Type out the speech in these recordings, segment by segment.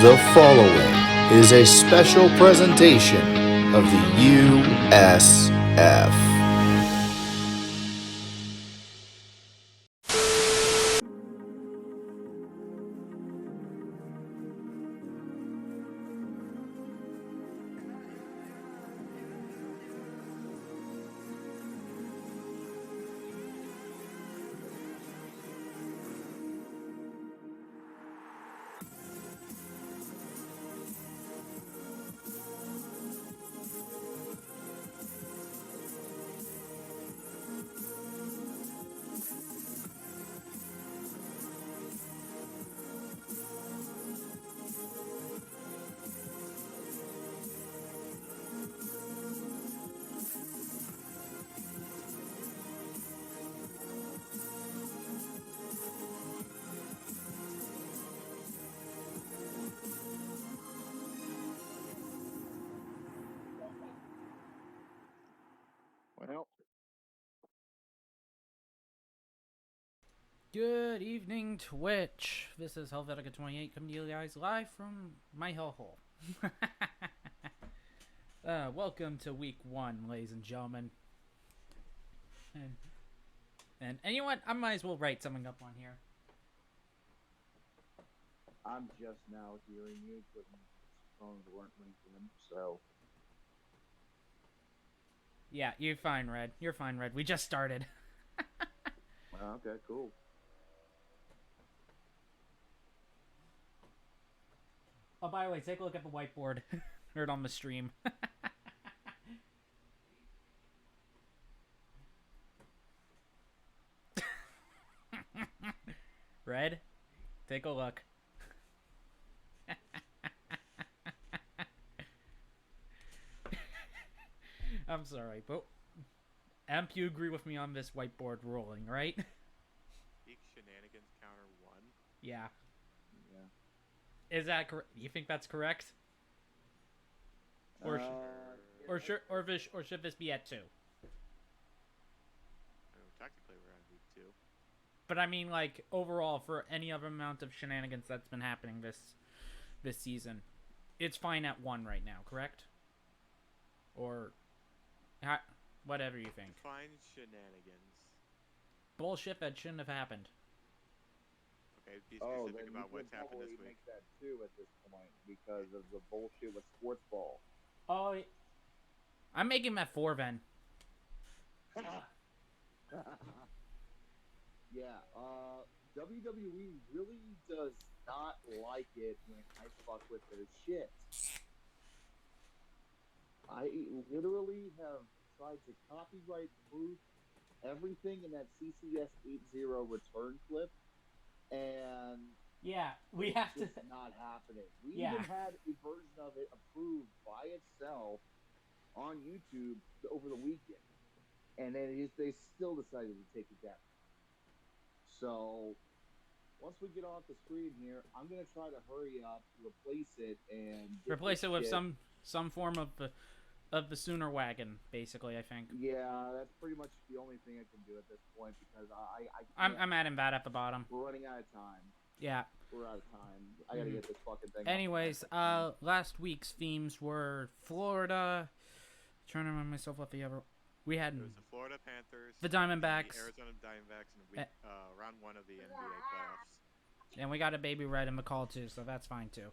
The following is a special presentation of the USF. Well, good evening, Twitch. This is Helvetica28 coming to you guys live from my hellhole. Welcome to week 1, ladies and gentlemen. And you know what? I might as well write something up on here. I'm just now hearing you, but phones weren't linked in, so. Yeah, you're fine, Red. You're fine, Red. We just started. Okay, cool. Oh, by the way, take a look at the whiteboard. Heard on the stream. Red, take a look. I'm sorry, but Amp, you agree with me on this whiteboard ruling, right? Peak shenanigans counter 1. Yeah. Yeah. Is that correct? You think that's correct? Or should this be at 2? I mean, technically we're on week 2. But I mean, like, overall, for any other amount of shenanigans that's been happening this season, it's fine at 1 right now, correct? Or whatever you think. Define shenanigans. Bullshit that shouldn't have happened. Okay, be specific about what's happened this week. Make that 2 at this point because of the bullshit with sports ball. Oh, I'm making that 4 then. Yeah, WWE really does not like it when I fuck with their shit. I literally have tried to copyright proof everything in that CCS 8-0 return clip, and Yeah, we have to. it's not happening. We Yeah. even had a version of it approved by itself on YouTube over the weekend, and then they still decided to take it down. So once we get off the screen here, I'm gonna try to hurry up, replace it, and Replace it with some form of the Sooner wagon, basically. I think. Yeah, that's pretty much the only thing I can do at this point because I'm adding that at the bottom. We're running out of time. Yeah. We're out of time. I gotta get this fucking thing. Anyways, last week's themes were Florida. Trying to remind myself what the other. We had It was the Florida Panthers, the Diamondbacks, the Arizona Diamondbacks, and round 1 of the NBA playoffs. and we got a baby Red in McCall too, so that's fine too.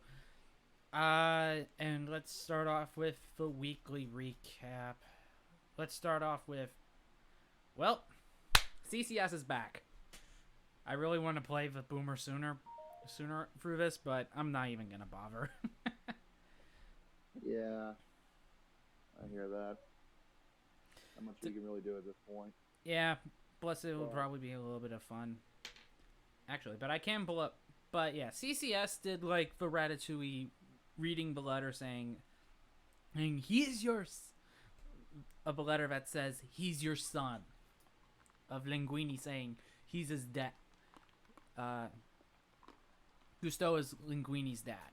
And let's start off with the weekly recap. Let's start off with, well, CCS is back. I really want to play the Boomer sooner through this, but I'm not even gonna bother. Yeah, I hear that. How much we can really do at this point? Yeah, plus it will probably be a little bit of fun, actually. But I can pull up. But yeah, CCS did like the Ratatouille reading the letter saying, "He's yours," of a letter that says he's your son. Of Linguini saying he's his dad. Gusto is Linguini's dad.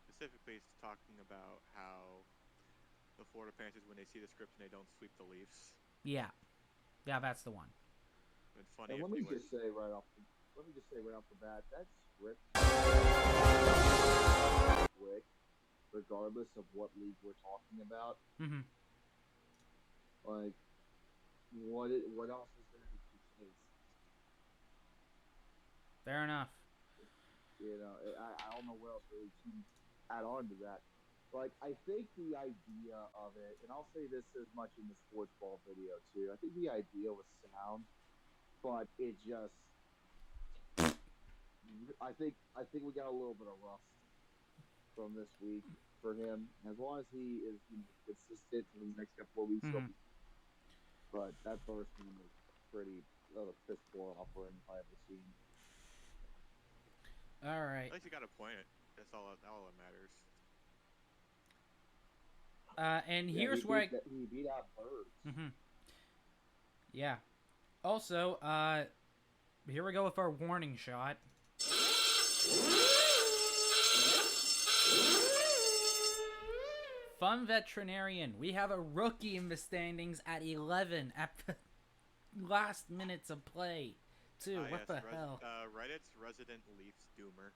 Specifically, it's talking about how the Florida Panthers, when they see the script and they don't sweep the Leafs. Yeah, that's the one. It's funny. And if let me they just say right off the bat, that script regardless of what league we're talking about. Mm-hmm. Like, what else is there to chase? Fair enough. You know, I don't know what else really to add on to that. Like, I think the idea of it, and I'll say this as much in the sports ball video too. I think the idea was sound, but it just, I think we got a little bit of rust from this week for him. As long as he is, consistent for the next couple of weeks, he'll be. But that first one was pretty piss poor offering if I ever seen. All right. At least you got a point. That's all that matters. And Yeah, here's where he beat out Birds. Mm-hmm. Yeah. Also, here we go with our warning shot. Fun Veterinarian. We have a rookie in the standings at 11 at the last minutes of play. Too. What the hell? Reddit's resident Leafs doomer.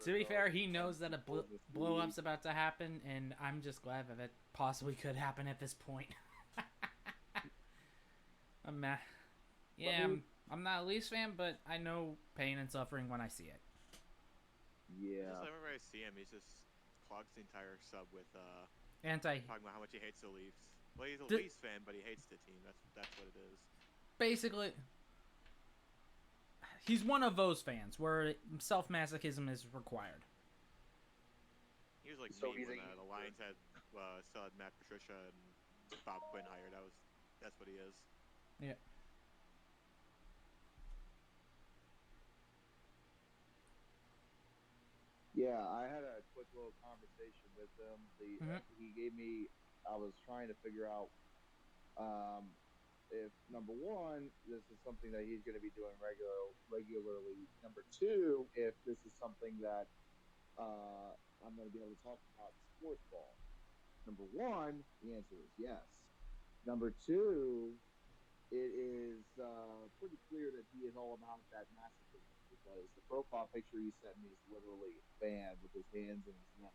To be fair, he knows that a blow-up's about to happen, and I'm just glad that it possibly could happen at this point. I'm not a Leafs fan, but I know pain and suffering when I see it. Yeah. Just whenever I see him, he just clogs the entire sub with talking about how much he hates the Leafs. Well, he's a Leafs fan, but he hates the team. That's what it is. Basically, he's one of those fans where self-masochism is required. He was like me when the Lions still had Matt Patricia and Bob Quinn hired. That's what he is. Yeah. Yeah, I had a quick little conversation with him. He gave me. I was trying to figure out if number one, this is something that he's going to be doing regularly. Number two, if this is something that I'm going to be able to talk about in sports ball. Number one, the answer is yes. Number two, it is pretty clear that he is all about that masochism because the profile picture he sent me is literally a fan with his hands in his neck.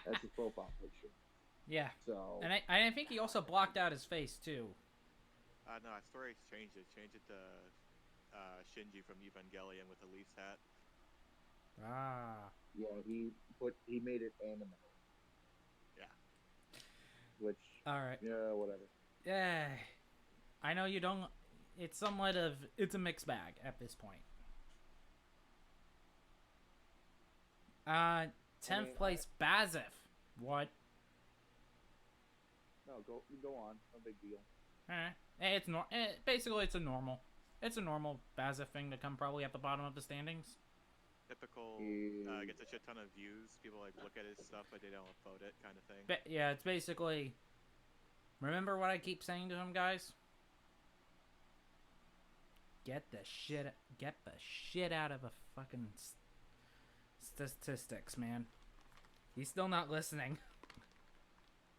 That's his profile picture. Yeah. So. And I think he also blocked out his face too. No, Story changed it. Changed it to Shinji from Evangelion with a Leafs hat. Ah. Yeah, he made it anime. Yeah. Which. All right. Yeah, whatever. Yeah. I know you don't. It's it's a mixed bag at this point. 10th place, Bazif. What? No, go on. No big deal. It's basically it's a normal Bazif thing to come probably at the bottom of the standings. Typical gets a shit ton of views. People look at his stuff, but they don't upvote it, kind of thing. Yeah, it's basically. Remember what I keep saying to him, guys? Get the shit out of the fucking statistics, man. He's still not listening.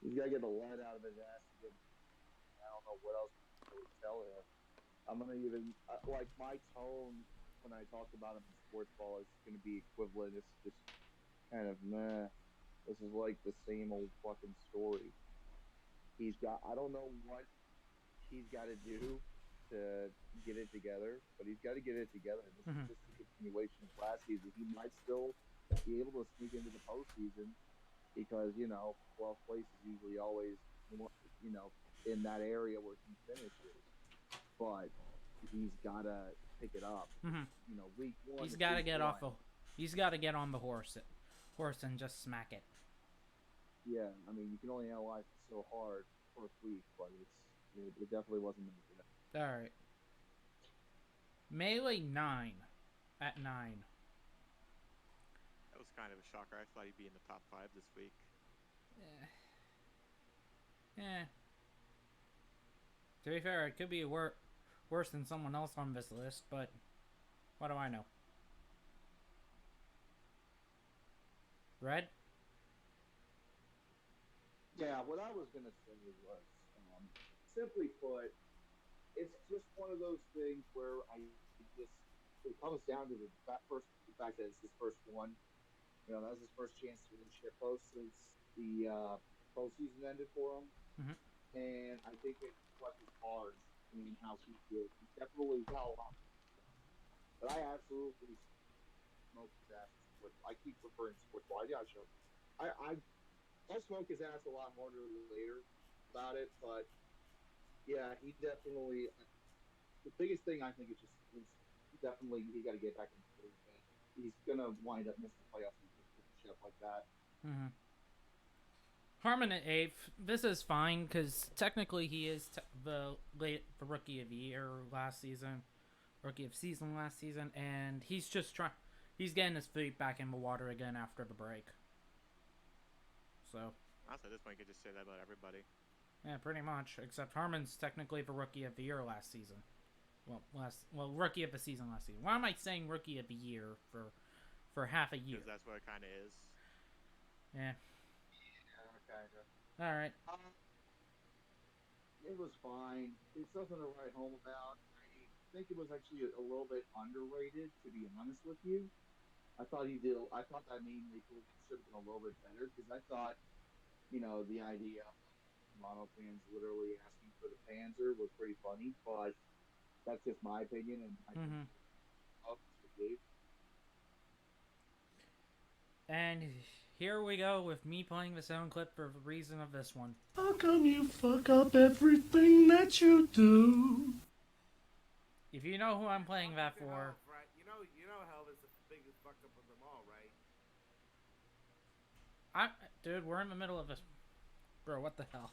He's got to get the lead out of his ass. I don't know what else to really tell him. I'm going to even, my tone when I talk about him in sports ball is going to be equivalent. It's just kind of, meh. This is like the same old fucking story. I don't know what he's got to do to get it together, but he's got to get it together. This is just a continuation of last season. He might still be able to sneak into the postseason because, 12th place is usually always, in that area where he finishes. But he's got to pick it up. Week one. He's got to get on the horse and just smack it. Yeah, I mean, you can only analyze it so hard first week, but it definitely wasn't good. All right. Melee 9 at 9. That was kind of a shocker. I thought he'd be in the top 5 this week. Yeah. To be fair, it could be worse than someone else on this list, but what do I know? Red? Yeah, what I was going to say was, simply put, it's just one of those things where it comes down to the fact that it's his first one. That was his first chance to win shitpost since the postseason ended for him. Mhm. And I think it reflected hard in how he did. He definitely got a lot. But I absolutely smoked his ass in sports. I keep referring to sports ball. Yeah, sure. I'll smoke his ass a lot harder later about it, but yeah, he definitely. The biggest thing I think is just is definitely he got to get back in the league. He's gonna wind up missing the playoffs if he keeps up like that. Mm-hmm. Harmon at 8th. This is fine because technically he is the rookie of the year last season, rookie of season last season, and he's just trying. He's getting his feet back in the water again after the break. So. Honestly, at this point, you could just say that about everybody. Yeah, pretty much. Except Harmon's technically the rookie of the year last season. Well, rookie of the season last season. Why am I saying rookie of the year for half a year? Because that's what it kind of is. Yeah. Kind of. All right. It was fine. It's nothing to write home about. I think it was actually a little bit underrated, to be honest with you. I thought that mean they should have been a little bit better because I thought, the idea of Toronto fans literally asking for the Panzer was pretty funny, but that's just my opinion, and I think And here we go with me playing the sound clip for the reason of this one. How come you fuck up everything that you do? If you know who I'm playing that for. Helv, right? You know Helv is the biggest fuck up of them all, right? Dude, we're in the middle of this. Bro, what the hell?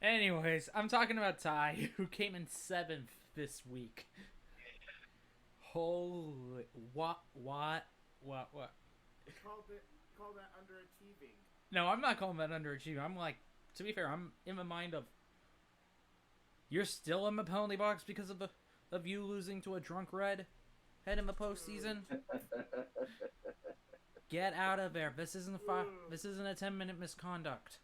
Anyways, I'm talking about Ty, who came in 7th this week. Holy... What? Call that underachieving. No, I'm not calling that underachieving. I'm like, to be fair, I'm in the mind of... You're still in the penalty box because of you losing to a drunk red head in the postseason? Get out of there. This isn't a 10-minute misconduct.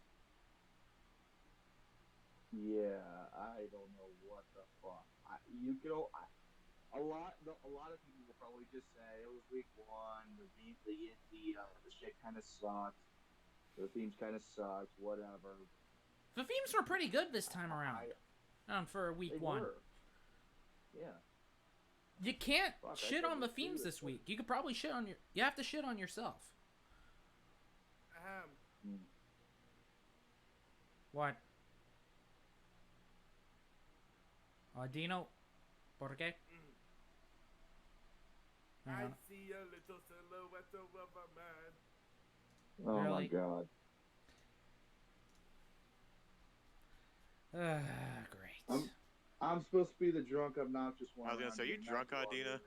Yeah, I don't know what the fuck. A lot of people will probably just say it was week 1. The shit kind of sucked. The themes kind of sucked. Whatever. The themes were pretty good this time around. For week 1. Were. Yeah. You can't shit on the themes this week. You could probably shit on you have to shit on yourself. What? Dino? ¿Por qué? I see a little silhouette of a man. Oh Really? my god. Great. I'm supposed to be the drunk, obnoxious one. I was gonna say, you drunk, Adina?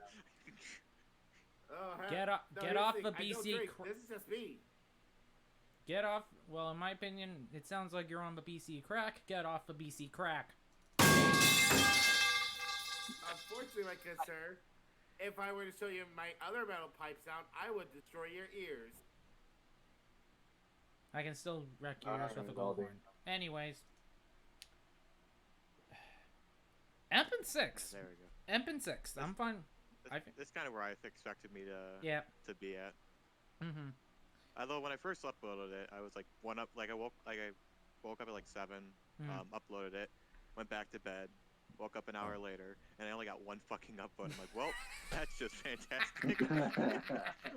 Oh, Get off the I don't BC. drink. This is just me. Get off. Well, in my opinion, it sounds like you're on the BC crack. Get off the BC crack. Unfortunately, my good sir, if I were to show you my other metal pipe sound, I would destroy your ears. I can still wreck your ears with a gold horn. Anyways. Emp in 6th. There we go. Emp in 6th. I'm fine. That's kind of where I expected me to be at. Mm-hmm. Although when I first uploaded it, I was like I woke up at like 7, uploaded it, went back to bed, woke up an hour later, and I only got 1 fucking upload. I'm like, well, that's just fantastic.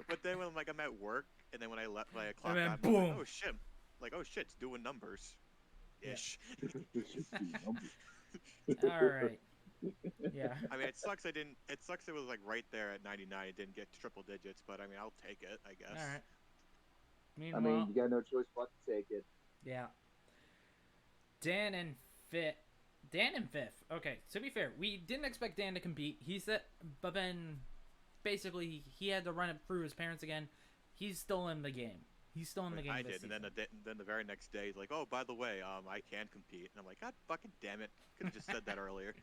But then when I'm at work, and then when I clocked out, I'm like, oh shit, it's doing numbers, ish. All right. Yeah. I mean, it sucks. It sucks. It was like right there at 99. It didn't get triple digits, but I mean, I'll take it, I guess. All right. I mean, you got no choice but to take it. Yeah. Dan in 5th. Okay, to be fair, we didn't expect Dan to compete. He said, but then basically he had to run it through his parents again. He's still in the game. He's still in the game. I did, and then the very next day, he's like, "Oh, by the way, I can compete." And I'm like, "God fucking damn it! Could have just said that earlier."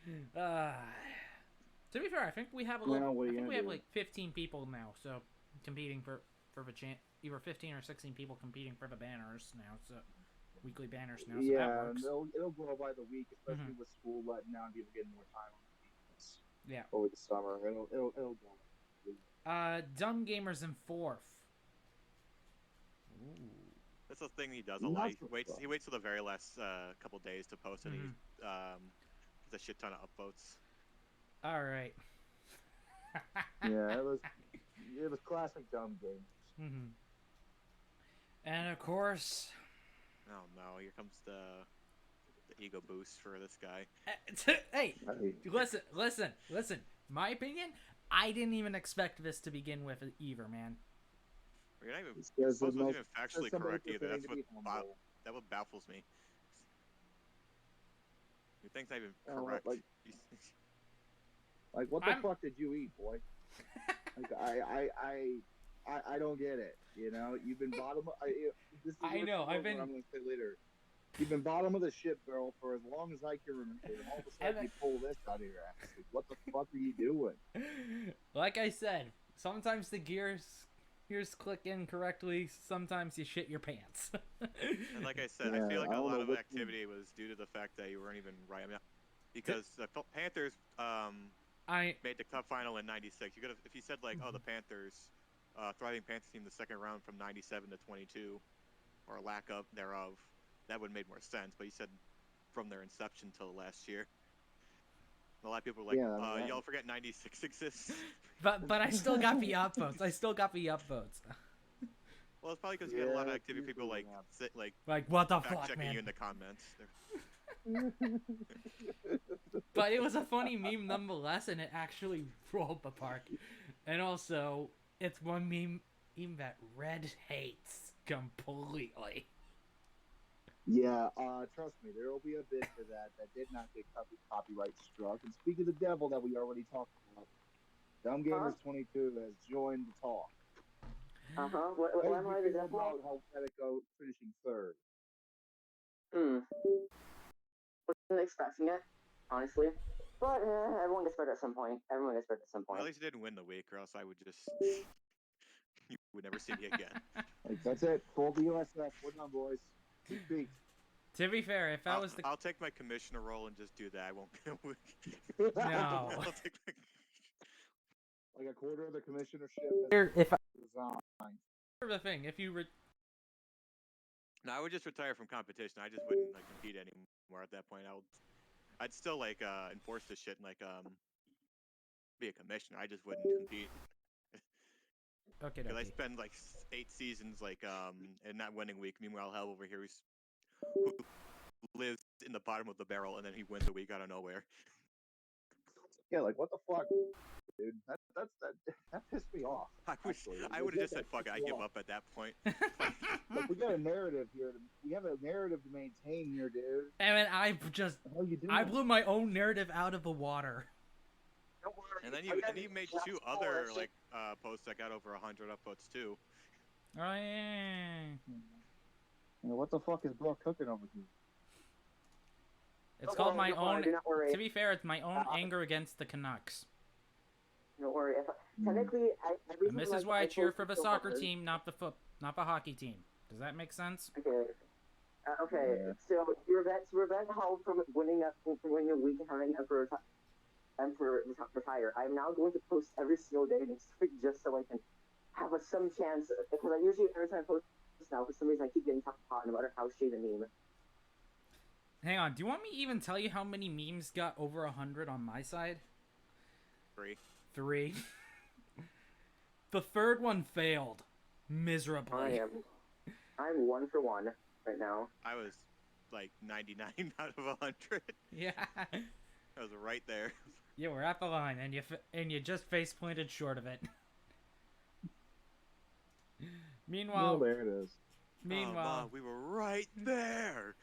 To be fair, I think we have like 15 people now, so competing for the either 15 or 16 people competing for the banners now. So weekly banners now. So that works. It'll grow by the week, especially with school letting down, people getting more time on the weekends. Yeah. over the summer. It'll go. Dumbgamers in 4th. Ooh. That's the thing he does a lot. He waits till the very last couple days to post, and he gets a shit ton of upvotes. All right. Yeah, it was classic dumb games. Mm-hmm. And of course, Oh no! Here comes the ego boost for this guy. hey, listen. My opinion, I didn't even expect this to begin with either, man. You're not even supposed to even factually correct either. That what baffles me. Your thing's not even correct. Like what the fuck did you eat, boy? Like I don't get it. You know, you've been bottom. This is I know. I'm going to say later. You've been bottom of the ship barrel for as long as I can remember. And all of a sudden, you pull this out of your ass. Like, what the fuck are you doing? Like I said, sometimes the gears click in correctly. Sometimes you shit your pants. And like I said, I feel like a lot of the activity was due to the fact that you weren't even right. I mean, because the Panthers made the cup final in '96. You could have, if you said like, oh, the Panthers, thriving Panthers team, the second round from '97 to '22, or lack of thereof, that would have made more sense. But you said from their inception till last year. A lot of people were like, y'all forget '96 exists. But I still got the upvotes. Well, it's probably because you had a lot of activity. People like what the fact fuck, checking man? you in the comments. But it was a funny meme nonetheless, and it actually rolled the park. And also, it's one meme that Red hates completely. Yeah, trust me, there will be a bit for that did not get copyright struck. And speak of the devil that we already talked about, Dumbgamers 22 has joined the talk. What am I the devil? About Helvetico finishing 3rd. Wasn't expecting it, honestly. But everyone gets better at some point. Well, at least you didn't win the week, or else I would just... you would never see me again. Like, that's it. Full USF. We're done, boys. Beat. To be fair, if I was the... I'll take my commissioner role and just do that. I won't... No. I'll take my... Like a quarter of the commissionership. If I... Resigned. The thing, if you... No, I would just retire from competition. I just wouldn't like compete anymore at that point. I'd still like enforce this shit and like be a commissioner. I just wouldn't compete. Okay. Because I spend like 8 seasons like in that winning week. Meanwhile, Helv over here who lives in the bottom of the barrel and then he wins a week out of nowhere. Yeah, like what the fuck, dude? That pissed me off. I would have just said fuck it. I give up at that point. Like, we got a narrative here. We have a narrative to maintain here, dude. And I blew my own narrative out of the water. And then you made 2 other like posts that got over 100 upvotes too. Oh yeah. What the fuck is Brock cooking over here? It's called my own. To be fair, it's my own anger against the Canucks. Don't worry. Technically, and this is why I cheer for the soccer team, not the hockey team. Does that make sense? Okay. Okay. So to prevent Helv from winning a week and having Emperor retire, I'm now going to post every single day next week just so I can have some chance. Because I usually every time I post now, for some reason I keep getting talked about no matter how shitty the meme. Hang on. Do you want me to even tell you how many memes got over 100 on my side? 3. The 3rd one failed miserably. I'm 1 for 1 right now. I was like 99 out of 100. Yeah. I was right there. You were at the line, and you just face planted short of it. Meanwhile, there it is. Meanwhile, we were right there.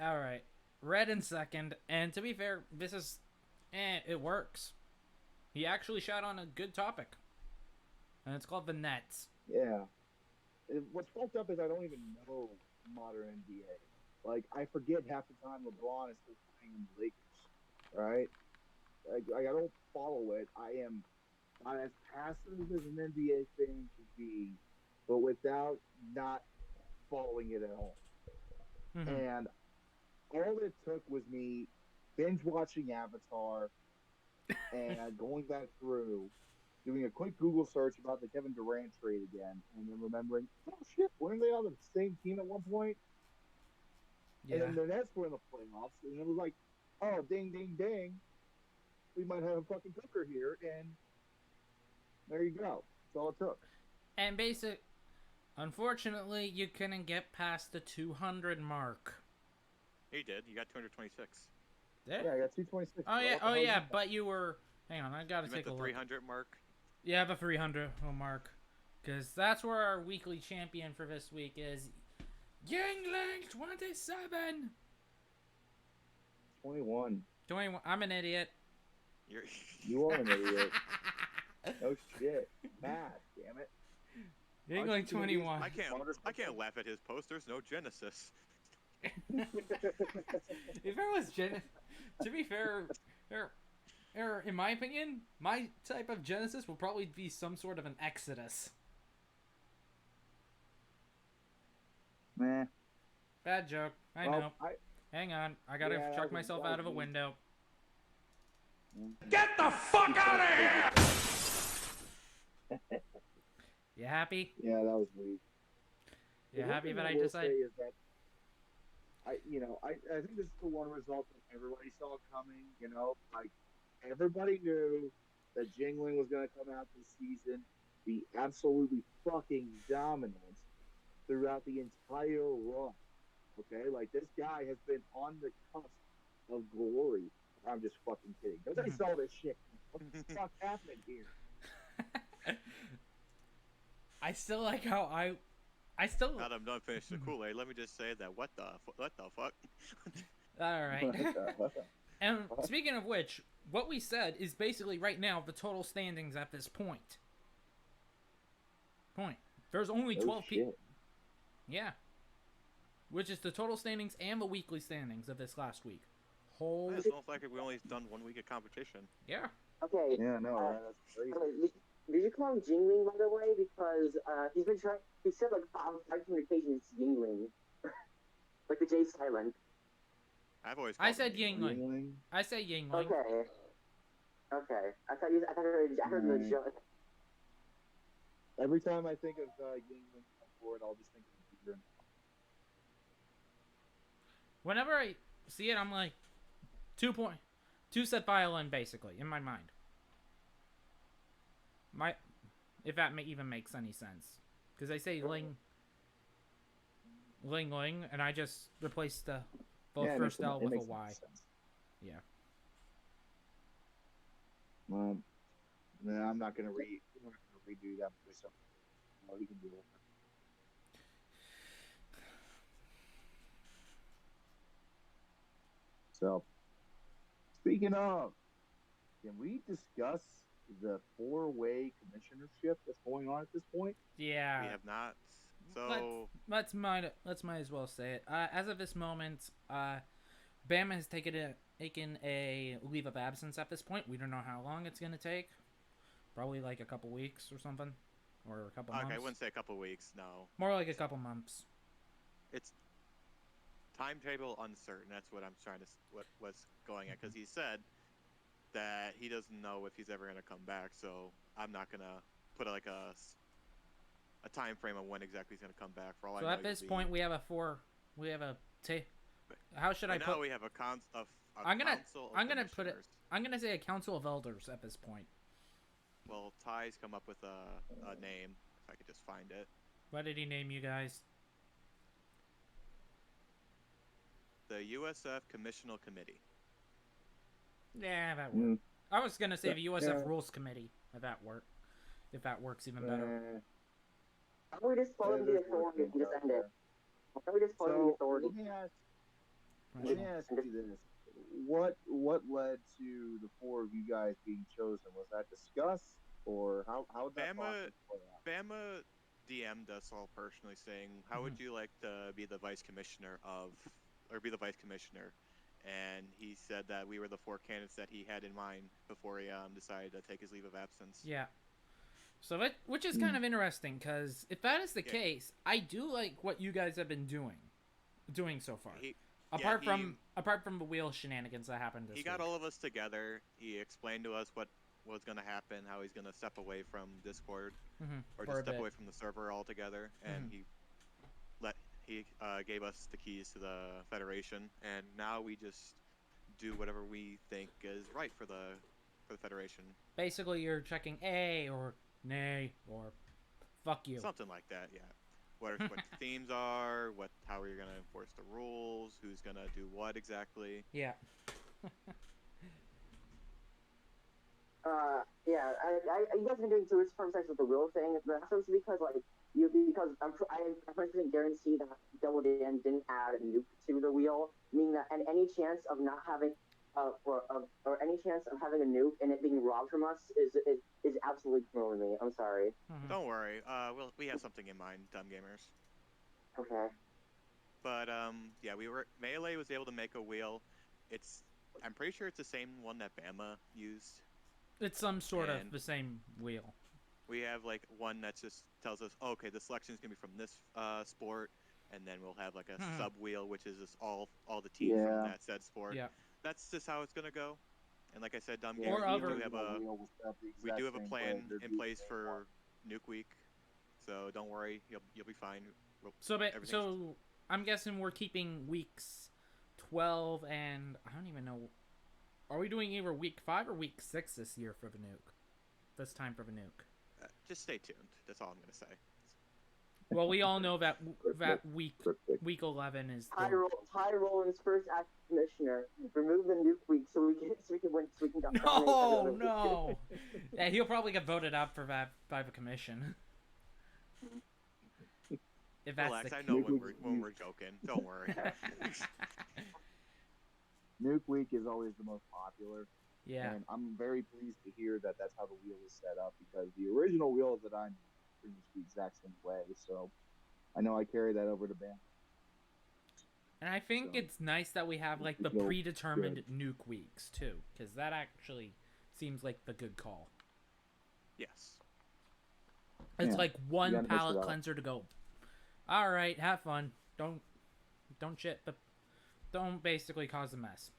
All right, Red in 2nd, and to be fair, this is, it works. He actually shot on a good topic, and it's called the Nets. Yeah. What's fucked up is I don't even know modern NBA. Like, I forget half the time LeBron is still playing in the Lakers, right? I don't follow it. I'm as passive as an NBA fan could be, but without not following it at all. Mm-hmm. And all it took was me binge watching Avatar, and going back through, doing a quick Google search about the Kevin Durant trade again, and then remembering, oh shit, weren't they on the same team at one point? Yeah. And then the Nets were in the playoffs, and it was like, oh, ding, ding, ding, we might have a fucking cooker here, and there you go. That's all it took. And unfortunately, you couldn't get past the 200 mark. He did. You got 226. Did? Yeah, I got 226. Oh yeah, oh yeah, but you were. Hang on, I gotta You take meant a the look. 300 mark? Yeah, the 300 mark, because that's where our weekly champion for this week is. Yingling 27. 21. 21. I'm an idiot. You are an idiot. No shit. Math, damn it. Yingling 21. I can't laugh at his post. There's no Genesis. If there was to be fair, in my opinion, my type of Genesis will probably be some sort of an Exodus. Meh. Bad joke. I know. Hang on. I gotta chuck myself out of a window. Get the fuck out of here! You happy? Yeah, that was weak. You The happy one that thing I will decided? say is that I think this is the one result that everybody saw coming. Like everybody knew that Jingling was going to come out this season, be absolutely fucking dominant throughout the entire run. Okay, like this guy has been on the cusp of glory. I'm just fucking kidding. Nobody saw this shit. What the fuck happened here? I still like how I still. Now that I'm done finishing the Kool-Aid, let me just say that what the fuck? All right. And speaking of which, what we said is basically right now the total standings at this point. There's only 12 people. Yeah. Which is the total standings and the weekly standings of this last week. Holy. It's almost like we only done 1 week of competition. Yeah. Okay. Yeah, no, that's crazy. Did you call him Jingling, by the way? Because he's been trying. He said like 500 occasions Yingling, like the J silent. I said Yingling. I say Yingling. Okay. I heard the joke. Every time I think of Yingling on board, I'll just think of Peter. Whenever I see it, I'm like, 2 set violin, basically, in my mind. If that even makes any sense. Because I say ling, and I just replaced the first L with a Y. Yeah. I'm not gonna redo that myself. No, you can do it. So, speaking of, can we discuss the 4-way commissionership that's going on at this point? Yeah. We have not. So let's might as well say it. As of this moment, Bama has taken a leave of absence at this point. We don't know how long it's gonna take. Probably like a couple weeks or something, or a couple months. Okay, I wouldn't say a couple weeks. No. More like a couple months. It's timetable uncertain. That's what I'm trying to what's going at, because he said that he doesn't know if he's ever gonna come back. So I'm not gonna put like a time frame on when exactly he's gonna come back. For all I know, at this point, we have how should I put? Now we have I'm gonna put it. commissioners. I'm gonna say a council of elders at this point. Well, Ty's come up with a name. If I could just find it. What did he name you guys? The USF Commissional Committee. Yeah, that works. I was gonna say the USF Rules Committee. If that works even better. How about we just follow the authority and just end it? How about we just follow the authority? Let me ask you this. What led to the 4 of you guys being chosen? Was that discussed, or how did that process play out? Bama DM'd us all personally saying, how would you like to be the vice commissioner and he said that we were the 4 candidates that he had in mind before he decided to take his leave of absence. Yeah. So which is kind of interesting, because if that is the case, I do like what you guys have been doing so far. Apart from the wheel shenanigans that happened this He got week. all of us together. He explained to us what was going to happen, how he's going to step away from Discord, or For just a step bit. away from the server altogether, and he gave us the keys to the Federation, and now we just do whatever we think is right for the Federation. Basically, you're checking A or nay or fuck you. Something like that, yeah. What the themes are, how are you gonna enforce the rules, who's gonna do what exactly. Yeah. Yeah, you guys have been doing tours from sex with the wheel thing. That's also because I'm pretty guarantee that DubbleDan didn't add a nuke to the wheel, meaning that and any chance of not having or any chance of having a nuke and it being robbed from us is absolutely killing me. I'm sorry. Don't worry. We have something in mind, Dumbgamers. Okay. But yeah, Melee was able to make a wheel. I'm pretty sure it's the same one that Bama used. It's some sort of the same wheel. We have like one that just tells us, oh, okay, the selection is gonna be from this sport, and then we'll have like a sub wheel, which is just all the teams from that said sport. Yeah. That's just how it's gonna go. And like I said, Or Dumbgamers, other- we do have a plan in place for Nuke Week, so don't worry, you'll be fine. So I'm guessing we're keeping weeks 12 and I don't even know. Are we doing either week 5 or week 6 this year for the nuke? This time for the nuke. Just stay tuned. That's all I'm gonna say. Well, we all know that week 11 is Ty Rollins first act commissioner. Remove the nuke week so we can win. No. Yeah, he'll probably get voted out for that by the commission. If that's Relax, the I know when we're joking. Don't worry. Nuke Week is always the most popular. Yeah. And I'm very pleased to hear that that's how the wheel is set up, because the original wheel that I'm pretty much the exact same way. So I know I carry that over to Bam. And I think it's nice that we have like the predetermined nuke weeks too, because that actually seems like the good call. Yes. It's like one palate cleanser to go. All right, have fun. Don't shit, but don't basically cause a mess.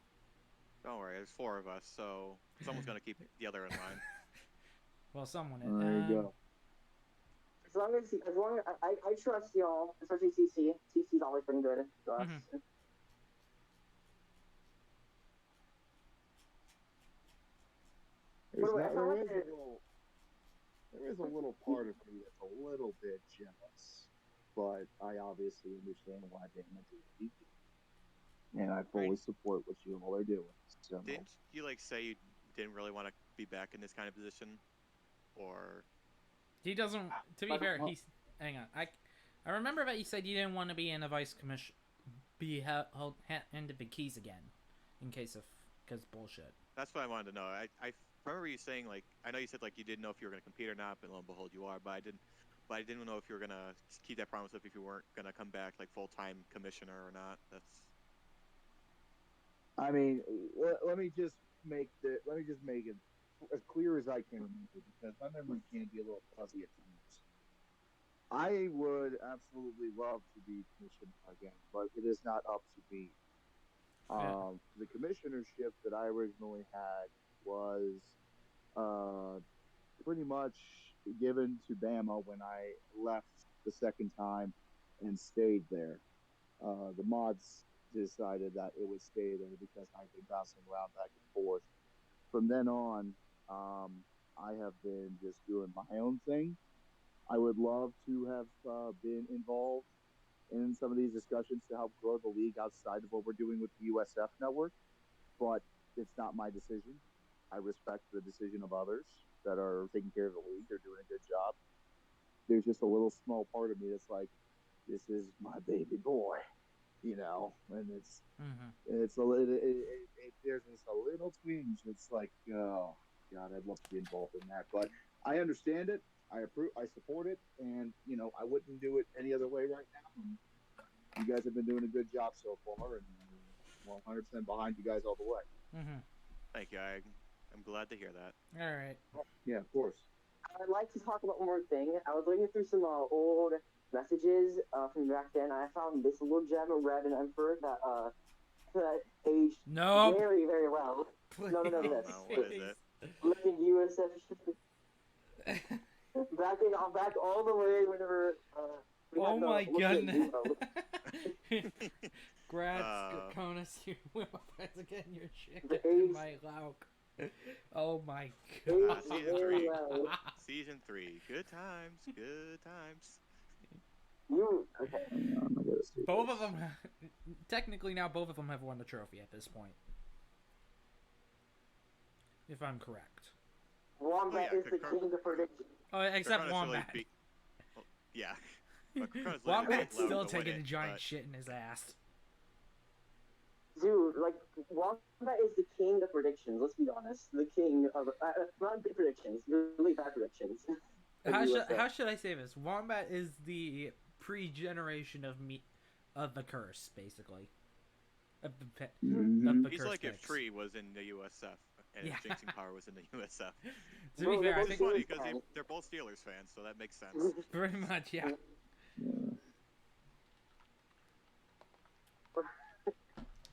Don't worry, there's 4 of us, so someone's gonna keep the other in line. Well, someone. There you go. As long as I trust y'all, especially CC. CC's always been good to us. There is a little part of me that's a little bit jealous, but I obviously understand why they meant to do it. And I fully support what you all are doing. So. Didn't you say you didn't really want to be back in this kind of position, or? He doesn't. To be fair, he's. Hang on. I remember that you said you didn't want to be in a vice commission, be held handed the keys again, because bullshit. That's what I wanted to know. I remember you saying I know you said you didn't know if you were gonna compete or not, but lo and behold you are. But I didn't know if you were gonna keep that promise if you weren't gonna come back full-time commissioner or not. That's. I mean, let me just make it as clear as I can remember, because my memory can be a little fuzzy at times. I would absolutely love to be commissioned again, but it is not up to me. The commissionership that I originally had was pretty much given to Bama when I left the second time and stayed there. The mods decided that it would stay there because I've been bouncing around back and forth. From then on, I have been just doing my own thing. I would love to have been involved in some of these discussions to help grow the league outside of what we're doing with the USF network, but it's not my decision. I respect the decision of others that are taking care of the league. They're doing a good job. There's just a little small part of me that's like, this is my baby boy, and it's a little, there's just a little twinge. It's like, oh God, I'd love to be involved in that, but I understand it. I approve. I support it, and I wouldn't do it any other way right now. And you guys have been doing a good job so far, and 100% behind you guys all the way. Thank you. I'm glad to hear that. All right. Yeah, of course. I'd like to talk about one more thing. I was looking through some old messages from back then. I found this little gem of Red and Emperor that that aged Nope. very, very well. No, Oh, this. no, what is it? Look at USF. Back all the way whenever we Oh had the my Olympic goodness. duo. Grats, Conus, you weapons again, your chicken The in age- my lauk. Oh my Aged god. Season very 3. well. Season 3. Good times. Good times. Okay. Both of them, technically now both of them have won the trophy at this point. If I'm correct. Wombat Oh, yeah, is the king of prediction. Oh, except Krakonis really Wombat. well, yeah. But Krakonis really Wombat's beat Loud still to win taking a it, giant but- shit in his ass. Dude, like, Wombat is the king of predictions, let's be honest. The king of, not good predictions, really bad predictions. How should I say this? Wombat is the pre-generation of the curse, basically. Of the He's curse like if picks. Tree was in the USF and Yeah. Jinxing Power was in the USF. To be fair, I It's think funny because they're both Steelers fans, so that makes sense. pretty much, yeah.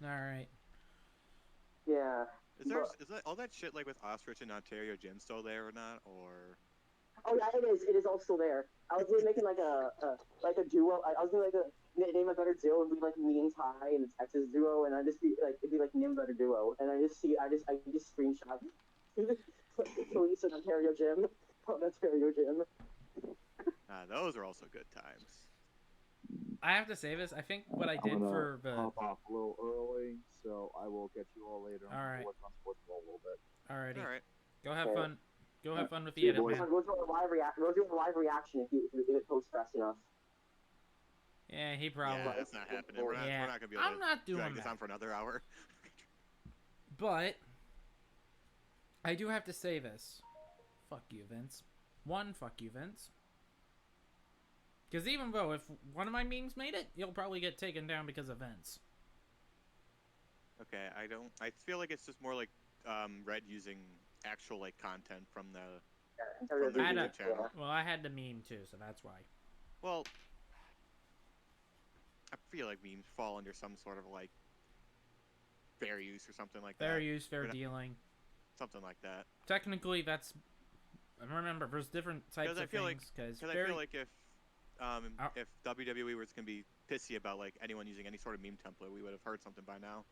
Alright. Yeah. Is that all that shit like with Ostrich and Ontario Gym still there or not, or? Oh yeah, it is. It is all still there. I was really making like a duo. I was doing like a name a better duo and be like me and Ty and the Texas duo, and I just be like it'd be like name a better duo, and I just screenshot police in Ontario Gym. Oh, Ontario Gym. Those are also good times. I have to say this. I think what I did I'm gonna for the... hop off a little early, so I will catch you all later. All right. Work on sports ball a little bit. Alrighty. All right. Go have Okay. fun. Go have fun with See the you, edit, boys. man. Go do a live reaction if it posts fast enough. Yeah, he probably... Yeah, that's not happening. We're not gonna be able I'm to not doing drag this that. on for another hour. But I do have to say this. Fuck you, Vince. Fuck you, Vince. Because even though if one of my memes made it, you'll probably get taken down because of Vince. Okay, I feel like it's just more like Red using actual like content from the From their I had YouTube a- channel. Well, I had the meme too, so that's why. Well, I feel like memes fall under some sort of like fair use or something like Fair that. use, fair We're not- dealing. Something like that. Technically, that's... Remember, there's different types Because I of feel things. Because I very... feel like if WWE was gonna be pissy about like anyone using any sort of meme template, we would have heard something by now.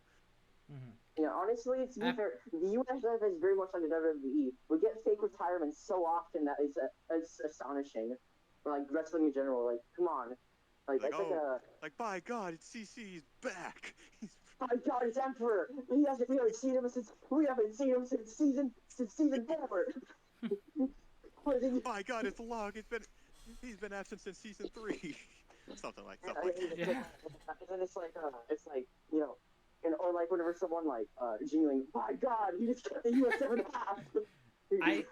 Yeah, honestly, to be fair, the USF is very much like the WWE. We get fake retirements so often that it's astonishing. Or like wrestling in general, like come on, like Like, it's like a. Like, by God, it's CC, he's back. My God, it's Emperor. We haven't seen him since season 4. My God, it's Log. He's been absent since season 3. Something like that. Yeah. And then it's like you know, or like whenever someone like genuinely, my God, he just got the US 7.5.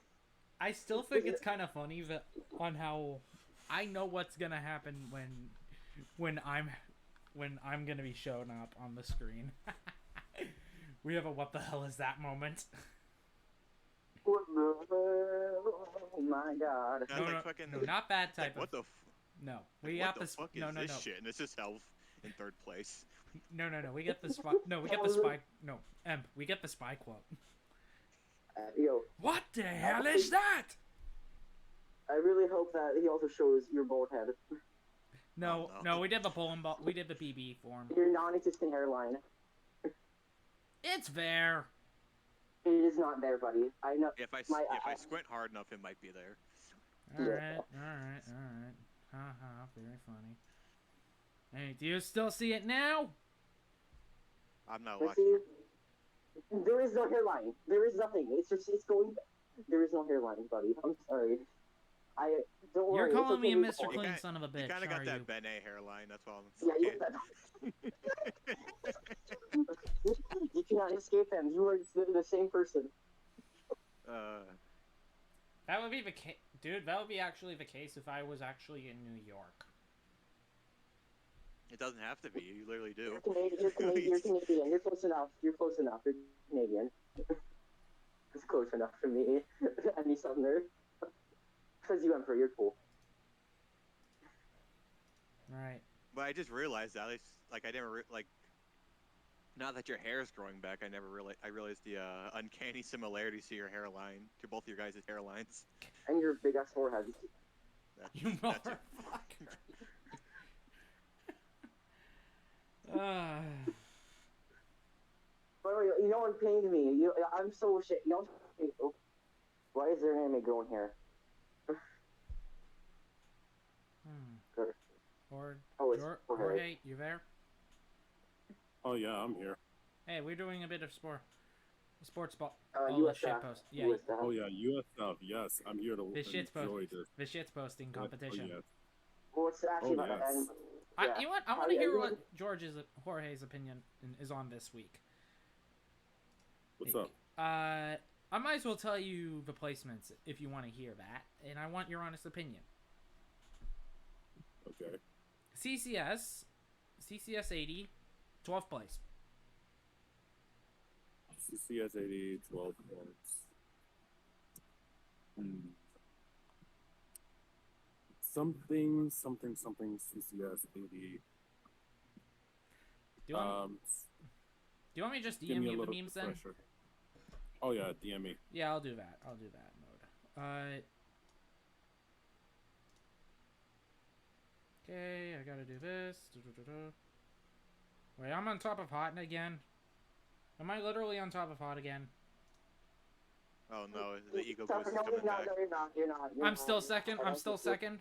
I still think it's kind of funny that on how I know what's gonna happen when I'm gonna be showing up on the screen. We have a what the hell is that moment. Oh my God. That's No, like no, fucking, no, not that like, type what of. the No, we what got the this. fuck is No, no, this no. shit? And it's just Helv in 3rd place. No. We get the spy. No, we get the spy. No, we get the spy quote. Yo, What the hell is that? I really hope that he also shows your bald head, No, Oh, no. we did the pulling ball. We did the PB form. your non-existent hairline. It's there. It is not there, buddy. I know. If I My- squint hard enough, it might be there. All right. Haha, very funny. Hey, do you still see it now? I'm not But watching. see, there is no hairline. There is nothing. It's going. There is no hairline, buddy. I'm sorry. Don't worry. You're it's calling okay, me move Mr. on. Clean kinda- son of a bitch, You kind of are got that you? Ben A hairline. That's all. Yeah, you cannot escape him. You are the same person. That would be the case, dude. That would be actually the case if I was actually in New York. It doesn't have to be. You literally do. You're Canadian. You're Canadian. You're close enough. You're Canadian. It's close enough for me. Any southerner. Because you Emperor, you're cool. All right. But I just realized that. Like I didn't like. Now that your hair is growing back, I realized the uncanny similarities to your hairline, to both your guys' hairlines. And your big ass forehead. You That's it. motherfucker. Ah. By the way, you know what pained me? I'm so shit. You know, oh, why is there an anime girl in here? Good. Or Oh, it's Jorge, you there? Oh yeah, I'm here. Hey, we're doing a bit of sports ball. USF. Shit post. Yeah, USF. Oh yeah, USF. Yes, I'm here to the shit's enjoy post. this. The shit's posting Oh, competition. yes. Well, it's actually Oh, yes. and, yeah. You know what? I want to hear what Jorge's opinion is on this week. What's up? I might as well tell you the placements if you want to hear that, and I want your honest opinion. Okay. CCS 80, 12th place. CCS 80, 12 points. Something CCS 80. Do you want me to just Give DM me a you the little memes then? pressure. Oh yeah, DM me. Yeah, I'll do that. I'll do that mode. Okay, I gotta do this. Wait, I'm on top of Hot again. Am I literally on top of Hot again? Oh no, the ego No, boost is you're coming not, back. no, you're not. I'm still second. I'm still second.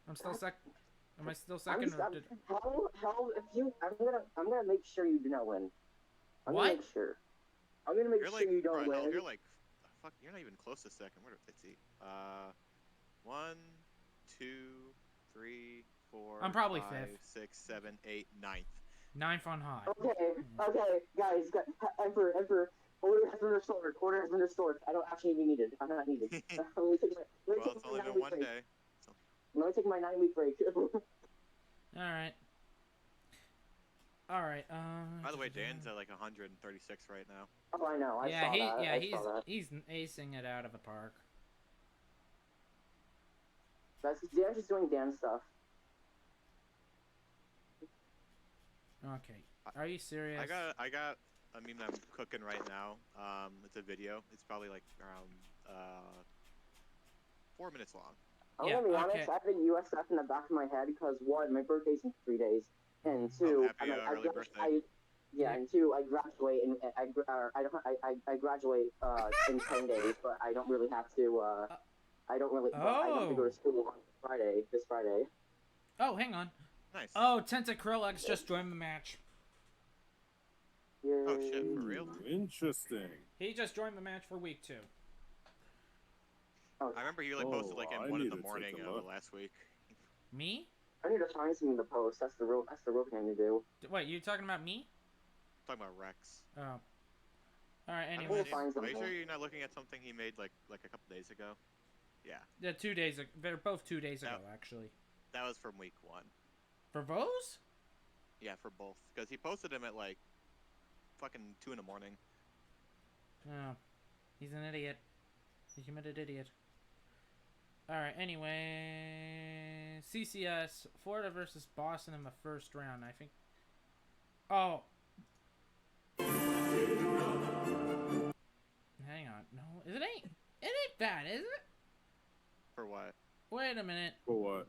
I'm still sec. Am I still second? Or did... Hell, if you, I'm gonna make sure you do not win. I'm What? gonna make sure. I'm gonna make You're sure like, you don't bro, hell, win. you're like, fuck, you're not even close to second. Where let's see. 1, 2, 3, 4. I'm probably 5, fifth. 6, 7, 8, 9th. 9th on Hot. Okay, guys, Emperor, order has been restored. Order has been restored. I don't actually even need it. I'm not needed. Let me take Well, it's only been 1 day. Let me take my 9-week break. All right. All right. By the way, Dan's at like 136 right now. Oh, I know. I saw that. He's acing it out of the park. That's Dan's just doing Dan stuff. Okay. Are you serious? I got a meme that I'm cooking right now. It's a video. It's probably like around 4 minutes long. I'm gonna be honest, I have a USF in the back of my head because 1, my birthday's in 3 days, and 2, happy early birthday. and 2, I graduate and I graduate in 10 days, but I don't really have to. I don't have to go to school on this Friday. Oh, hang on. Nice. Oh, Tentacrylex just joined the match. Yay. Oh shit, for real? Interesting. He just joined the match for week 2. Oh, I remember you like posted like I at 1 in need the to take morning a look. last week. Me? I need to find something to post. That's the real thing to do. Wait, you talking about me? Talking about Rex. Oh. All right. I Anyways, will find Are you something. sure you're not looking at something he made like a couple days ago? Yeah, yeah, 2 days ago. They're both 2 days ago, No. actually. that was from week 1. For those? Yeah, for both. Because he posted him at like fucking 2 in the morning. Oh, he's an idiot. He committed idiot. Alright, anyway... CCS, Florida versus Boston in the first round, I think. Oh. Hang on. No, it ain't bad, is it? For what? Wait a minute. For what?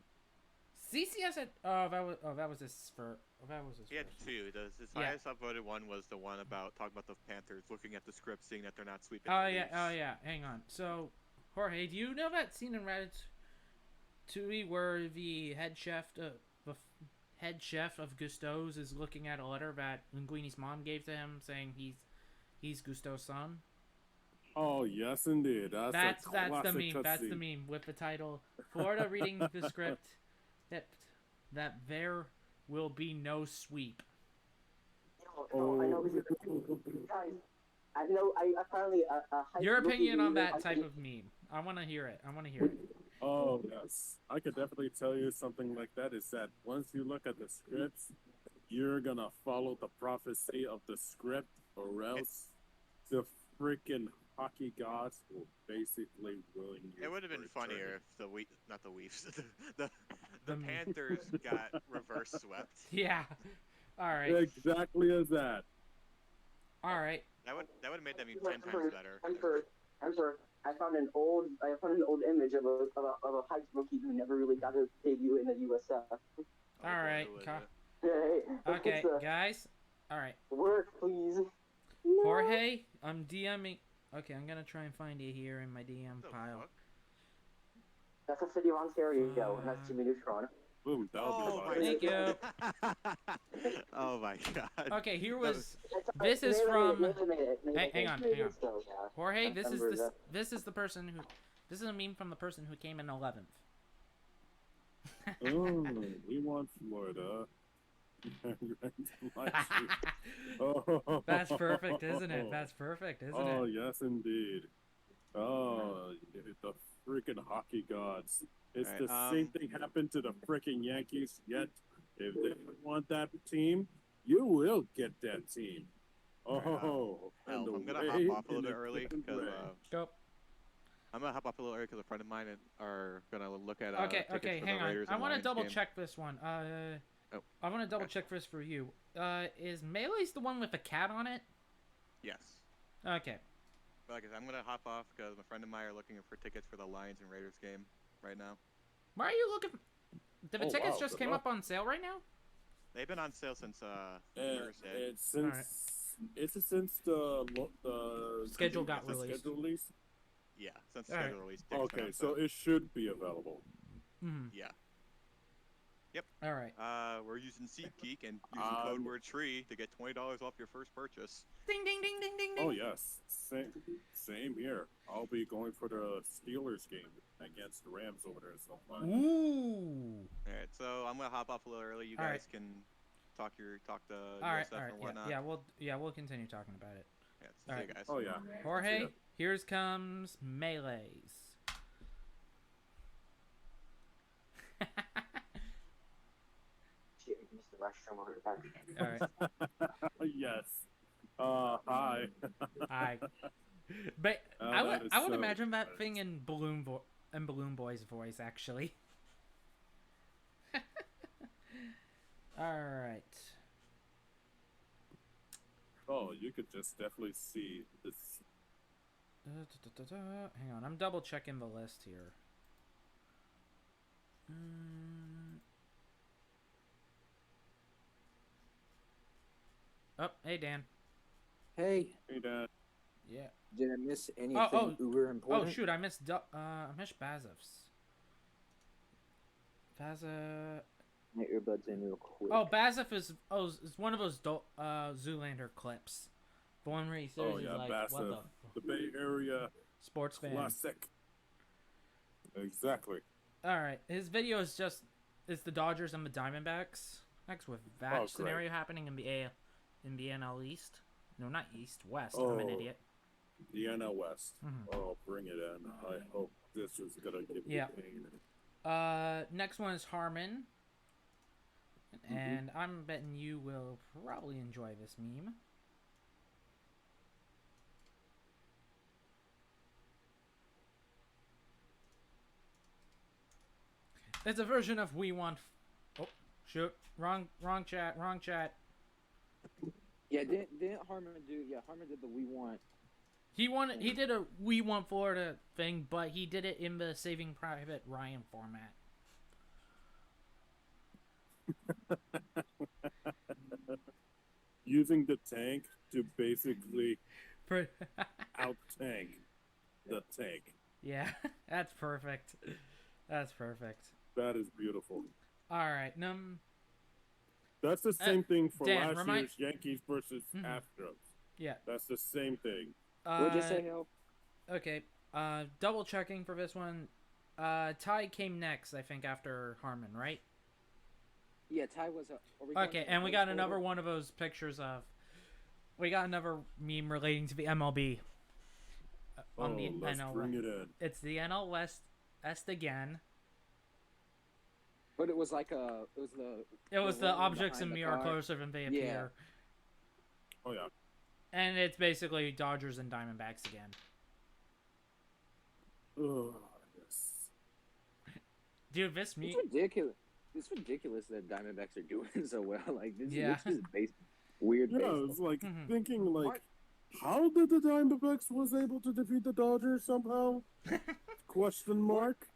CCS had... that was his first... that was his He had first. 2. His Yeah. highest upvoted one was the one about talking about the Panthers, looking at the script, seeing that they're not sweeping. Oh the yeah, Leafs. oh yeah. Hang on. So, Jorge, do you know that scene in Ratatouille where the head chef of Gusteau's is looking at a letter that Linguini's mom gave to him, saying he's Gusteau's son? Oh yes, indeed. That's the classic meme. That's the cutscene. meme with the title Florida reading the script that there will be no sweep. No, I know. Guys, I know. I finally. Your opinion on that type of meme? I want to hear it. Oh yes, I could definitely tell you something like that. Is that once you look at the scripts, you're gonna follow the prophecy of the script, or else the freaking hockey gods will basically ruin you. It would have been for eternity. funnier if the Leafs, the Panthers got reverse swept. Yeah, All right. Exactly as that. All right. That would have made them even 10 times better. I'm sorry. I found an old image of a Heights rookie who never really got his debut in the USF. Oh, All boy, right. who is Ca- it? Hey, Okay, it's guys. All right. work, please. Jorge, I'm DMing. Okay, I'm gonna try and find you here in my DM What the pile. fuck? That's the city of Ontario, and that's Jimmy Neutron. Boom, that'll Oh be my fine. Thank you. God. Oh my god. Okay, here That was. This is from. Hang on. Jorge, I this is remember this is the person who. This is a meme from the person who came in 11th. Oh, we want Florida. Oh, That's perfect, isn't it? That's perfect, isn't Oh, it? yes, indeed. Oh, the freaking hockey gods. It's Alright, the same thing happened to the freaking Yankees, yet if they want that team, you will get that team. Oh, and Hell, the I'm gonna way hop off a little in bit early different because way. Go. I'm gonna hop off a little early because a friend of mine are gonna look at Okay, tickets okay, for hang the on. Raiders I and want to Lions double game. check this one. Oh, I want to double okay. check this for you. Is Melee's the one with the cat on it? Yes. Okay. But like I said, I'm gonna hop off because my friend and I are looking for tickets for the Lions and Raiders game right now. Why are you looking? The Oh, tickets wow, just good came luck. up on sale right now? They've been on sale since And Thursday. it's since the Schedule got the released. schedule release? Yeah, since Alright. schedule release. tickets been Okay, on so sale. it should be available. Hmm. Yeah. All right. We're using SeatGeek and using code word TREE to get $20 off your first purchase. Ding ding ding ding ding ding. Oh yes, same here. I'll be going for the Steelers game against the Rams over there. So fun. Ooh. All right, so I'm gonna hop off a little early. You All guys right. can talk to All right. USF All right. and Yeah. whatnot. We'll continue talking about it. Yeah, so All see right. you guys. Oh yeah. Jorge, Yeah. here's comes Melee's. Shit, I used the restroom over the back. All right. Yes. Hi. But I would that is so imagine that funny. thing in Balloon Boy's voice actually. All right. Oh, you could just definitely see this. Hang on, I'm double checking the list here. Oh, hey Dan. Hey, Hey, Dad. Yeah. did I miss anything uber Oh important? shoot, I missed Bazov's. My earbuds in real quick. Oh, Bazov is one of those Zoolander clips. The one where he says Oh he's yeah, like, Bassett. what The Bay Area sports fan. classic. Exactly. All right, his video is the Dodgers and the Diamondbacks. Next with that great. scenario happening in the NL East. No, not East, West. I'm an Oh. idiot. The NL West. Mhm. Oh, bring it in. I hope this is gonna give Yeah. me pain. Next one is Harmon. And I'm betting you will probably enjoy this meme. It's a version of We Want. Oh, shoot! Wrong chat. Wrong chat. Yeah, didn't Harmon do? Yeah, Harmon did the We Want. He did a We Want Florida thing, but he did it in the Saving Private Ryan format. Using the tank to basically For out tank the tank. yeah, that's perfect. That's perfect. That is beautiful. All right, That's the same thing for Dan, last year's Yankees versus Mhm. Astros. Yeah. That's the same thing. What'd you say, Helv? Okay. Double checking for this one. Ty came next, I think, after Harmon, right? Yeah, Ty was. Are we going Okay, in and we reverse got another order? one of those pictures of. We got another meme relating to the MLB. On the Let's NL bring West. it in. It's the NL West again. But it was like a. It was the. It was the one objects behind in the me are car. closer than they Yeah. appear. Oh yeah. And it's basically Dodgers and Diamondbacks again. Oh yes. Dude, this meme. It's ridiculous. it's ridiculous that Diamondbacks are doing so well. Like this, Yeah. this is weird. Yeah, baseball. it's like Mhm. thinking like, Mark- how did the Diamondbacks was able to defeat the Dodgers somehow? Question mark.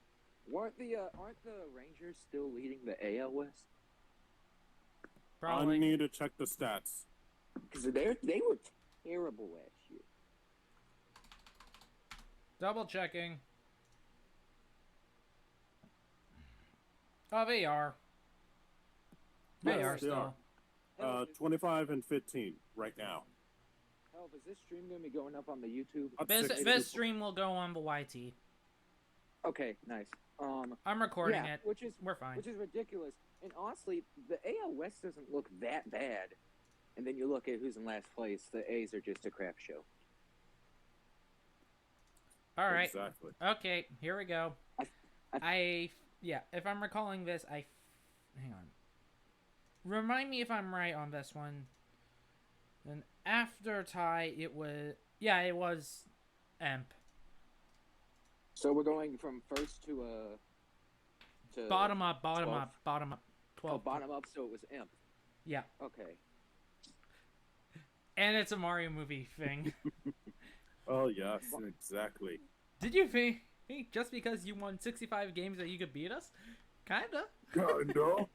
aren't the Rangers still leading the AL West? Probably. I need to check the stats. Because they were terrible last year. Double checking. Oh, they are. They Yes, are they still. are. 25 and 15 right now. Helv, is this stream gonna be going up on the YouTube? Up This 60. this stream will go on the YT. Okay, nice. I'm recording yeah, it. which is We're fine. ridiculous. And honestly, the AL West doesn't look that bad. And then you look at who's in last place. The A's are just a crap show. All right. Exactly. Okay, here we go. Yeah, if I'm recalling this, hang on. Remind me if I'm right on this one. Then after tie, it was Emp. So we're going from first to Bottom up. 12. 12. Oh, bottom up. So it was Imp. Yeah, Okay. and it's a Mario movie thing. Oh yes, exactly. Did you think just because you won 65 games that you could beat us? Kinda. Kinda.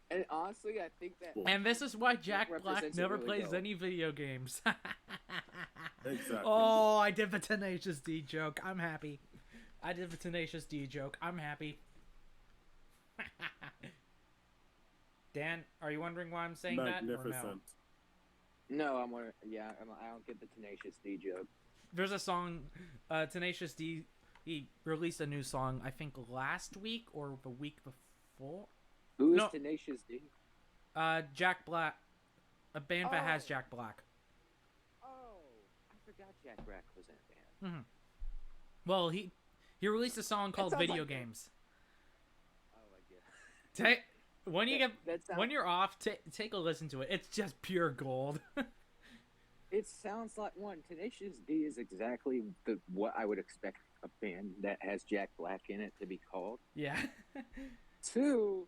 And honestly, I think that And this is why Jack Black represents it never really plays well. any video games. Exactly. Oh, I did the Tenacious D joke. I'm happy. I did the Tenacious D joke. I'm happy. Dan, are you wondering why I'm saying that? Or Magnificent. no? no, I don't get the Tenacious D joke. There's a song, Tenacious D. He released a new song, I think last week or the week before. Who is No. Tenacious D? Jack Black. A band that has Oh. Jack Black. Oh, I forgot Jack Black was in that band. Well, he released a song called sounds Video like- Games. Oh, I guess. When you get That sounds, when you're off, take a listen to it. It's just pure gold. it sounds like one. Tenacious D is exactly what I would expect a band that has Jack Black in it to be called. Yeah. Two,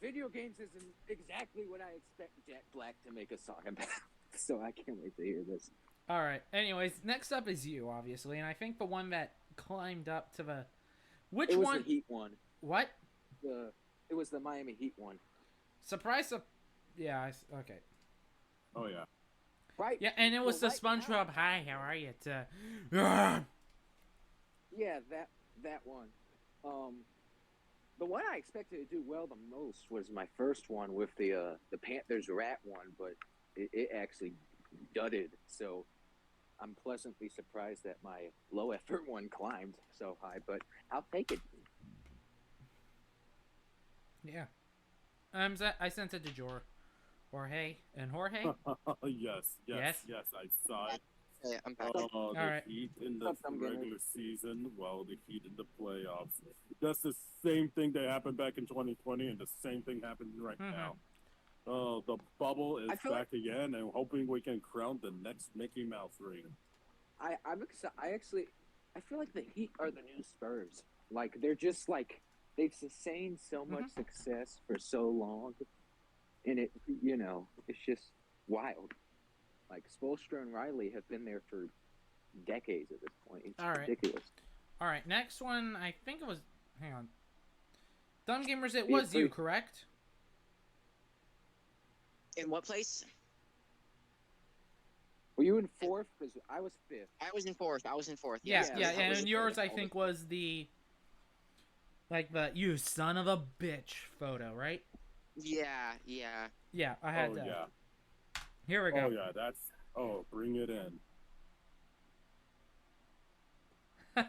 Video Games isn't exactly what I expect Jack Black to make a song about. So I can't wait to hear this. All right. Anyways, next up is you, obviously, and I think the one that climbed up to the which It was one? the Heat one. What? It was the Miami Heat one. Surprise! Yeah. Okay. Oh yeah. Right. Yeah, and it was the Well, right now- SpongeBob. Hi, how are you? Yeah, that one. The one I expected to do well the most was my first one with the Panthers Rat one, but it actually dudded. So I'm pleasantly surprised that my low effort one climbed so high, but I'll take it. Yeah. I sent it to Jorge, and Jorge. Yes. Yes? I saw it. Hey, I'm back. The Alright. Heat in the What's up, Dumbgamers? regular season, well, the Heat in the playoffs. That's the same thing that happened back in 2020, and the same thing happening right Mhm. now. The bubble is I feel back again, and hoping we can crown the next Mickey Mouse ring. I'm excited. I feel like the Heat are the new Spurs. Like they're just like they've sustained so much success for so long, and it's just wild. Like Spoelstra and Riley have been there for decades at this point. It's All right. ridiculous. All right, next one. I think it was. Hang on. Dumbgamers, it Yeah, was you, please. correct? In what place? Were you in fourth? Because I was fifth. I was in fourth. Yeah, Yeah, yeah, I was and in yours, fourth. I think, was the you son of a bitch photo, right? Yeah. Yeah, I had Oh that. yeah. Here we go. Oh yeah. Bring it in.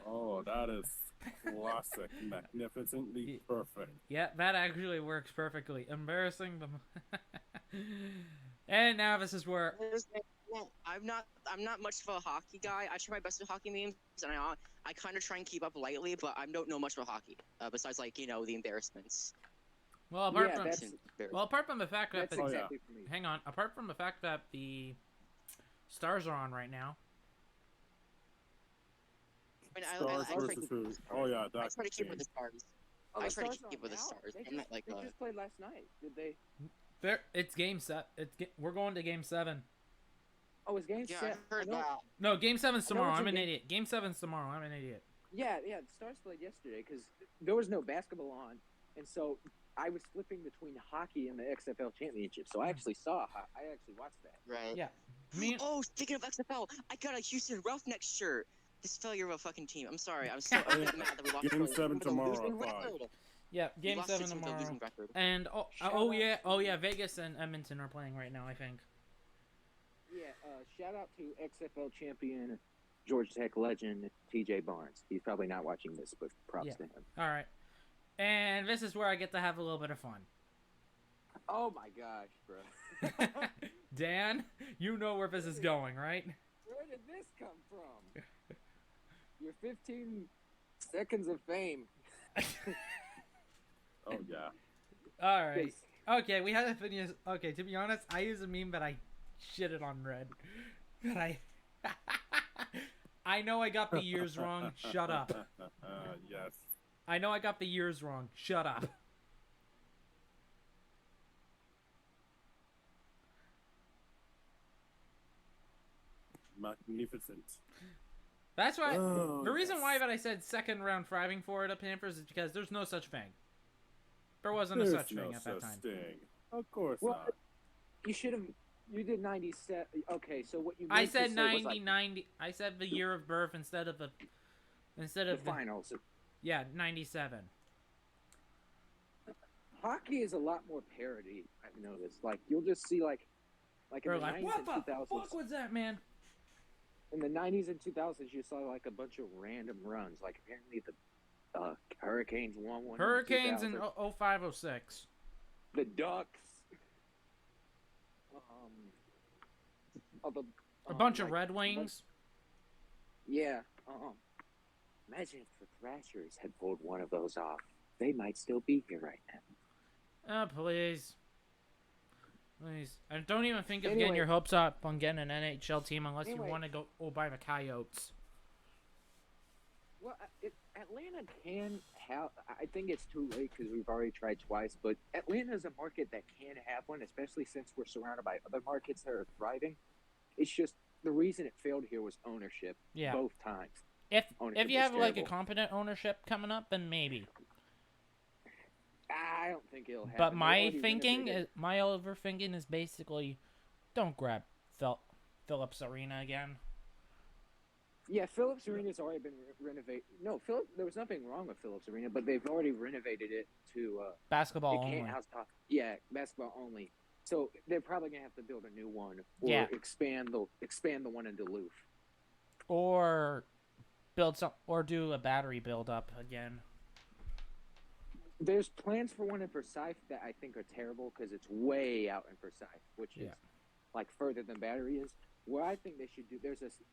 Oh, that is classic, magnificently perfect. Yeah, that actually works perfectly. Embarrassing them. And now this is where Well, I'm not much of a hockey guy. I try my best with hockey memes, and I kind of try and keep up lightly, but I don't know much about hockey. Besides, the embarrassments. apart Yeah, from that's- apart from the fact that That's the, Oh, yeah. exactly for me. hang on, apart from the fact that the stars are on right now. I mean, Stars I try versus who? Oh yeah, I that's try to keep with the stars. Oh, I the try to Stars keep aren't with the out. Stars. They I'm just, not like they just played last night. Did they? It's game set. We're going to game 7. Oh, it's game Yeah, set. I heard know- that. No, game 7's I know tomorrow. it's I'm a an game- idiot. Game 7's tomorrow. I'm an idiot. Yeah, the Stars played yesterday because there was no basketball on, and so I was flipping between hockey and the XFL championship. So I actually I actually watched that. Right. Yeah. Oh, speaking of XFL, I got a Houston Roughnecks shirt. This failure of a fucking team. I'm sorry. I'm so mad that we lost. Game to 7 with a tomorrow losing at 5. record. Yeah, We game lost 7 it with a tomorrow. losing record. And Shout out oh yeah, Vegas and Edmonton are playing right now, I think. Yeah, shout out to XFL champion, Georgia Tech legend, TJ Barnes. He's probably not watching this, but props Yeah. to him. All right. And this is where I get to have a little bit of fun. Oh my gosh, bro. Dan, you know where this is going, right? Where did this come from? Your 15 seconds of fame. Oh yeah. All right. Yes. Okay, we had to finish. Okay, to be honest, I use a meme that I shitted on Red. That I know I got the years wrong. Shut up. Yes. I know I got the years wrong. Shut up. Magnificent. That's why. Oh, the reason yes. why that I said second round thriving for it at Panthers is because there's no such thing. There wasn't There's a such no thing at that such time. thing. Of course Well, not. You should have. You did 97. Okay, so what you I meant to said say was 90, like 90. I said the year of birth instead of the the finals. yeah, 97. Hockey is a lot more parody. I've noticed. Like you'll just see like in They're the like, 90s what and the 2000s. fuck was that, man? In the 90s and 2000s, you saw like a bunch of random runs. Like apparently the Hurricanes won one. Hurricanes in 2000. 05-06. The Ducks. A bunch of like, Red Wings. Yeah. Imagine if the Thrashers had pulled one of those off. They might still be here right now. Oh, please. Please. And don't even think of Anyway. getting your hopes up on getting an NHL team unless Anyway. you want to go buy the Coyotes. Well, Atlanta can have. I think it's too late because we've already tried twice. But Atlanta is a market that can have one, especially since we're surrounded by other markets that are thriving. It's just the reason it failed here was ownership. Yeah. Both times. If Ownership you was have like a terrible. competent ownership coming up, then maybe. I don't think it'll happen. But They my already thinking renovated. is my overthinking is basically, don't grab Phillips Arena again. Yeah, Phillips Arena's already been renovated. No, there was nothing wrong with Phillips Arena, but they've already renovated it to Basketball it only. can't house top. Yeah, basketball only. So they're probably gonna have to build a new one or Yeah. expand the one in Duluth. Or do a battery build up again. There's plans for one in Forsyth that I think are terrible because it's way out in Forsyth, which is Yeah. like further than Battery is. What I think they should do,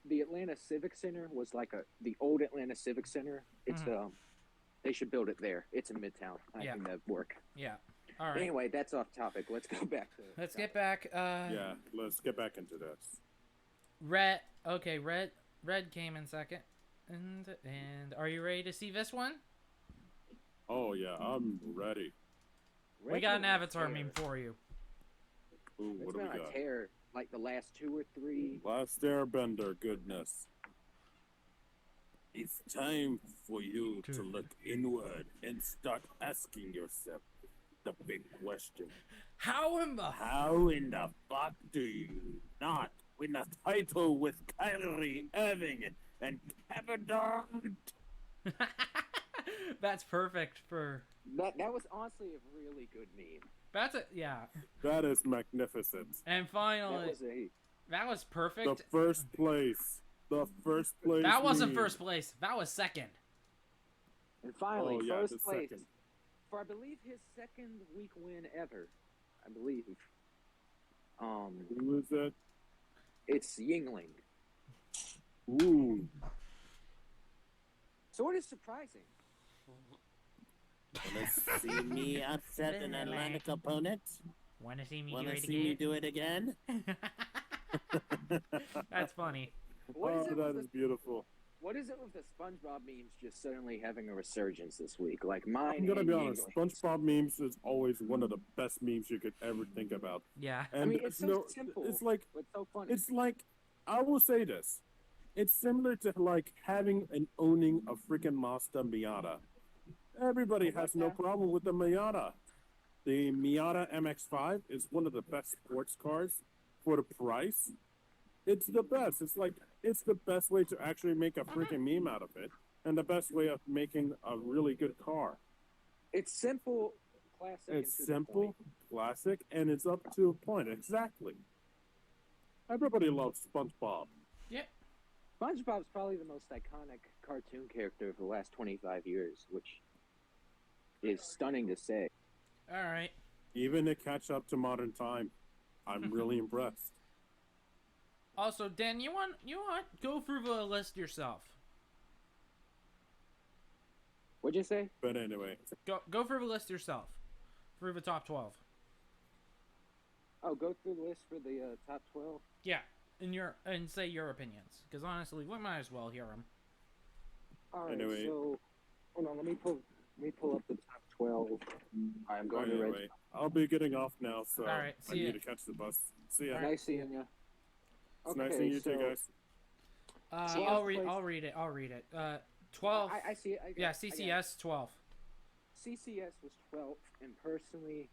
the Atlanta Civic Center was like the old Atlanta Civic Center. It's they should build it there. It's in Midtown. I Yeah. think that'd work. Yeah. All right. Anyway, that's off topic. Let's go back to. Let's get back. Yeah, let's get back into this. Red. Okay, Red came in second. And are you ready to see this one? Oh yeah, I'm ready. We got an Avatar meme for you. Ooh, It's what do been we on a got? tear like the last 2 or 3. Last Airbender goodness. It's time for you to look inward and start asking yourself the big question. How in the How in the fuck do you not win a title with Kyrie Irving and Kevin Durant? That's perfect for. That was honestly a really good meme. That's it. Yeah. That is magnificent. And finally, That was that was perfect. The first place. That wasn't meme. first place. That was second. And finally, Oh, yeah, first the place second. for I believe his second week win ever. I believe. Who is it? It's Yingling. Ooh. Sort of surprising. Wanna see me upset an Atlantic opponent? Want to see me Wanna do it see me again? do it again? That's funny. What is Oh, it that with is beautiful. What is it with the SpongeBob memes just suddenly having a resurgence this week. Like mine. I'm gonna and be honest. Yingling. SpongeBob memes is always one of the best memes you could ever think about. Yeah. And I mean, it's so simple. It's like but so funny. It's like, I will say this. It's similar to like having and owning a freaking Mazda Miata. Everybody has no problem with the Miata. The Miata MX-5 is one of the best sports cars for the price. It's the best. It's the best way to actually make a freaking meme out of it, and the best way of making a really good car. It's simple, classic. It's and to the simple, point. classic, and it's up to a point. Exactly. Everybody loves SpongeBob. Yeah. SpongeBob's probably the most iconic cartoon character of the last 25 years, which is stunning to say. All right. Even to catch up to modern time, I'm really impressed. Also, Dan, you want go through the list yourself. What'd you say? But anyway, Go through the list yourself. Through the top 12. Oh, go through the list for the top 12. Yeah, and say your opinions, because honestly, we might as well hear them. All right. Anyway. So, hold on. Let me pull up the top 12. I'm going to anyway, read. I'll be getting off now, so All right, I see ya. need to catch the bus. See ya. Nice seeing you. It's nice seeing you too, guys. I'll read it. 12. I see it. Yeah, CCS 12. CCS was 12th, and personally,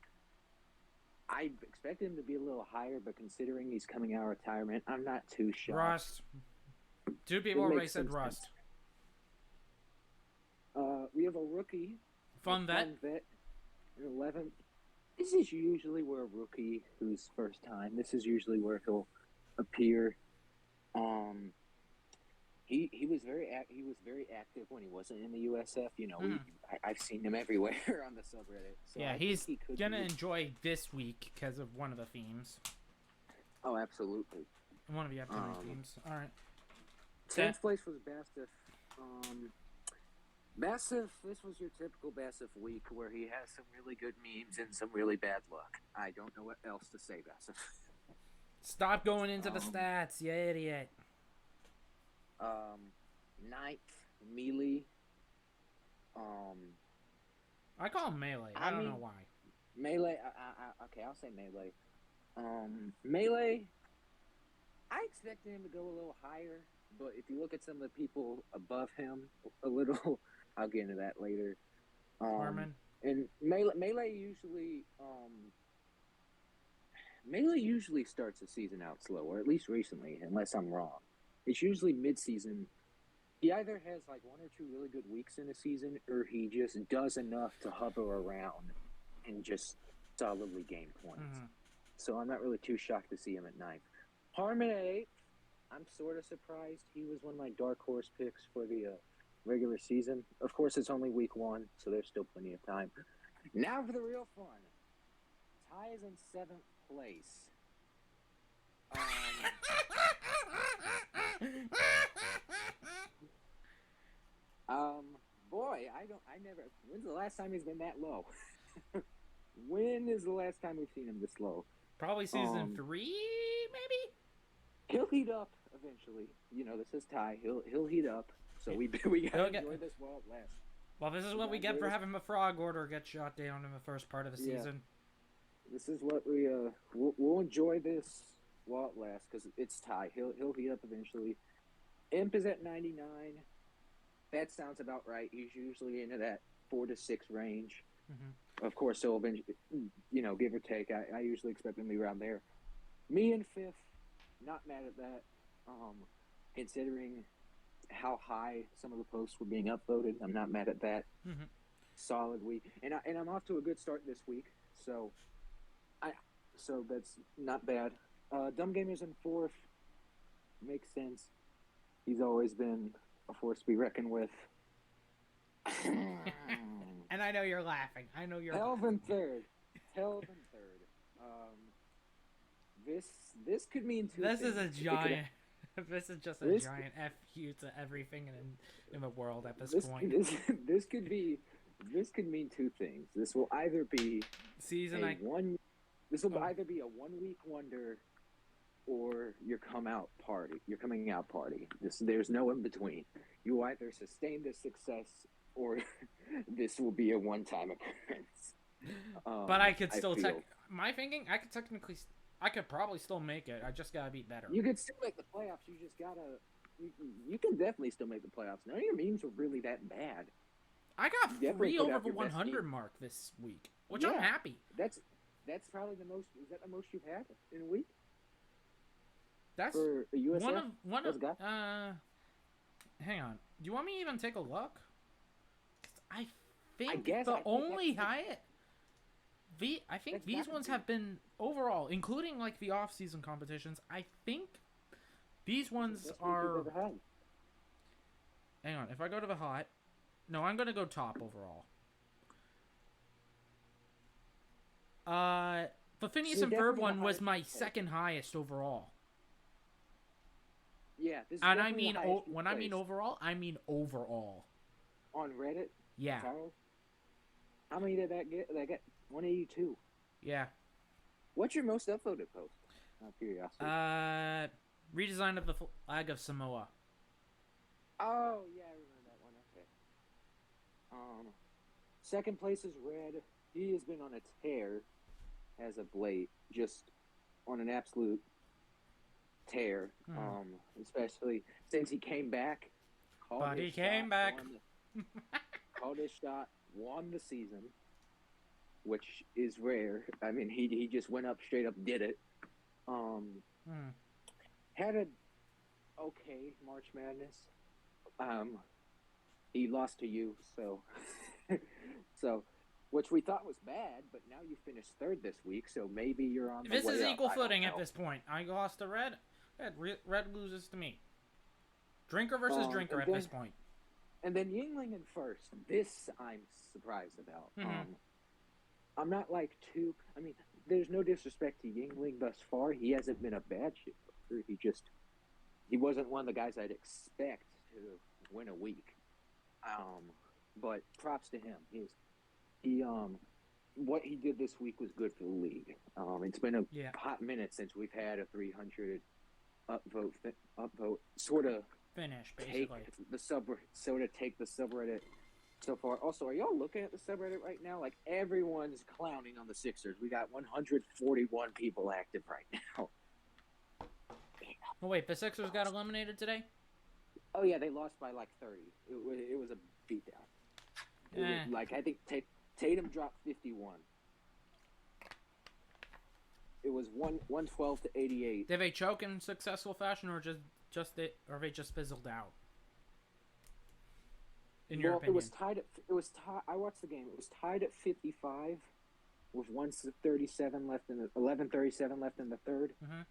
I expected him to be a little higher, but considering he's coming out of retirement, I'm not too shocked. Rust. Two people It already makes said some Rust. sense. We have a rookie. Fun vet. In 11th. This is usually where a rookie who's first time, this is usually where he'll appear. He was very active when he wasn't in the USF. You know, I've seen him everywhere on the subreddit. So Yeah, I he's think he gonna enjoy this week because of one of the themes. Oh, absolutely. One of the upcoming themes. All right. 10th place was Bassif. Bassif, this was your typical Bassif week where he has some really good memes and some really bad luck. I don't know what else to say, Bassif. Stop going into the stats, you idiot. 9th, Melee. I call him Melee. I don't know why. Melee, okay, I'll say Melee. Melee, I expected him to go a little higher, but if you look at some of the people above him a little, I'll get into that later. Harmon. And Melee usually starts the season out slow, or at least recently, unless I'm wrong. It's usually mid-season. He either has like one or two really good weeks in a season, or he just does enough to hover around and just solidly gain points. Mm-hmm. So I'm not really too shocked to see him at 9th. Harmon at 8th. I'm sort of surprised. He was one of my dark horse picks for the regular season. Of course, it's only week 1, so there's still plenty of time. Now for the real fun. Ty is in 7th place. When's the last time he's been that low? When is the last time we've seen him this low? Probably season 3, maybe? He'll heat up eventually. You know, this is Ty. He'll heat up. So we gotta enjoy this while it lasts. Well, this is what we get for having a frog order get shot down in the first part of the season. This is what we'll enjoy this while it lasts because it's Ty. He'll heat up eventually. Imp is at 99. That sounds about right. He's usually into that 4 to 6 range. Mm-hmm. Of course, he'll eventually, give or take. I usually expect him to be around there. Me in 5th, not mad at that. Considering how high some of the posts were being upvoted, I'm not mad at that. Mm-hmm. Solid week, and I'm off to a good start this week. So that's not bad. Dumbgamers in 4th makes sense. He's always been a force to be reckoned with. And I know you're laughing. I know you're Helv in 3rd. This could mean two things. This is a giant. This is just a giant F you to everything in the world at this point. This could mean two things. This will either be either be a 1 week wonder, or your coming out party. There's no in between. You either sustain this success or this will be a one-time occurrence. But I could still feel. my thinking, I could probably still make it. I just gotta be better. You could still make the playoffs. You just gotta. You can definitely still make the playoffs. None of your memes were really that bad. I got Definitely 3 put over out the your best 100 meme. mark this week, which I'm happy. That's probably the most. Is that the most you've had in a week That's for a USF? one Let's of go. hang on. Do you want me to even take a look? 'Cause I think guess the I think only that's high I think that's these gotta ones be- have been overall, including like the off-season competitions. I think these ones Best week are. you've ever had. Hang on. If I go to the hot, no, I'm gonna go top overall. The Phineas So and Ferb definitely one the was highest my you've had. second highest overall. Yeah, this is And I definitely mean, the highest you've when I mean placed. overall, I mean overall. On Reddit. Yeah, Charles? How many did that get? That got 182. yeah. What's your most upvoted post? Out of curiosity. Redesign of the flag of Samoa. Oh yeah, I remember that one. Okay. Second place is Red. He has been on a tear as of late, just on an absolute tear. Especially since he came back. But he came back. Called his shot, won the season, which is rare. I mean, he just went up, straight up, did it. Had a okay March Madness. He lost to you, so which we thought was bad, but now you finished third this week, so maybe you're on the This way is up. equal I don't footing at know. this point. I lost to Red. Red loses to me. Drinker versus drinker and at this point. And then Yingling in first. This I'm surprised about. Mhm. I'm not like too. I mean, there's no disrespect to Yingling thus far. He hasn't been a bad shit poster. He wasn't one of the guys I'd expect to win a week. But props to him. What he did this week was good for the league. It's been a hot minute since we've had a 300 upvote sort of Finish, take basically. take the subreddit so far. Also, are y'all looking at the subreddit right now? Like, everyone's clowning on the Sixers. We got 141 people active right now. Oh, wait, the Sixers got eliminated today? Oh yeah, they lost by like 30. It was a beatdown. Like, I think Tatum dropped 51. It was 112 to 88. Did they choke in successful fashion, or or they just fizzled out? In your opinion, It was tied. I watched the game. It was tied at 55, with 11:37 left in the third. Mm-hmm.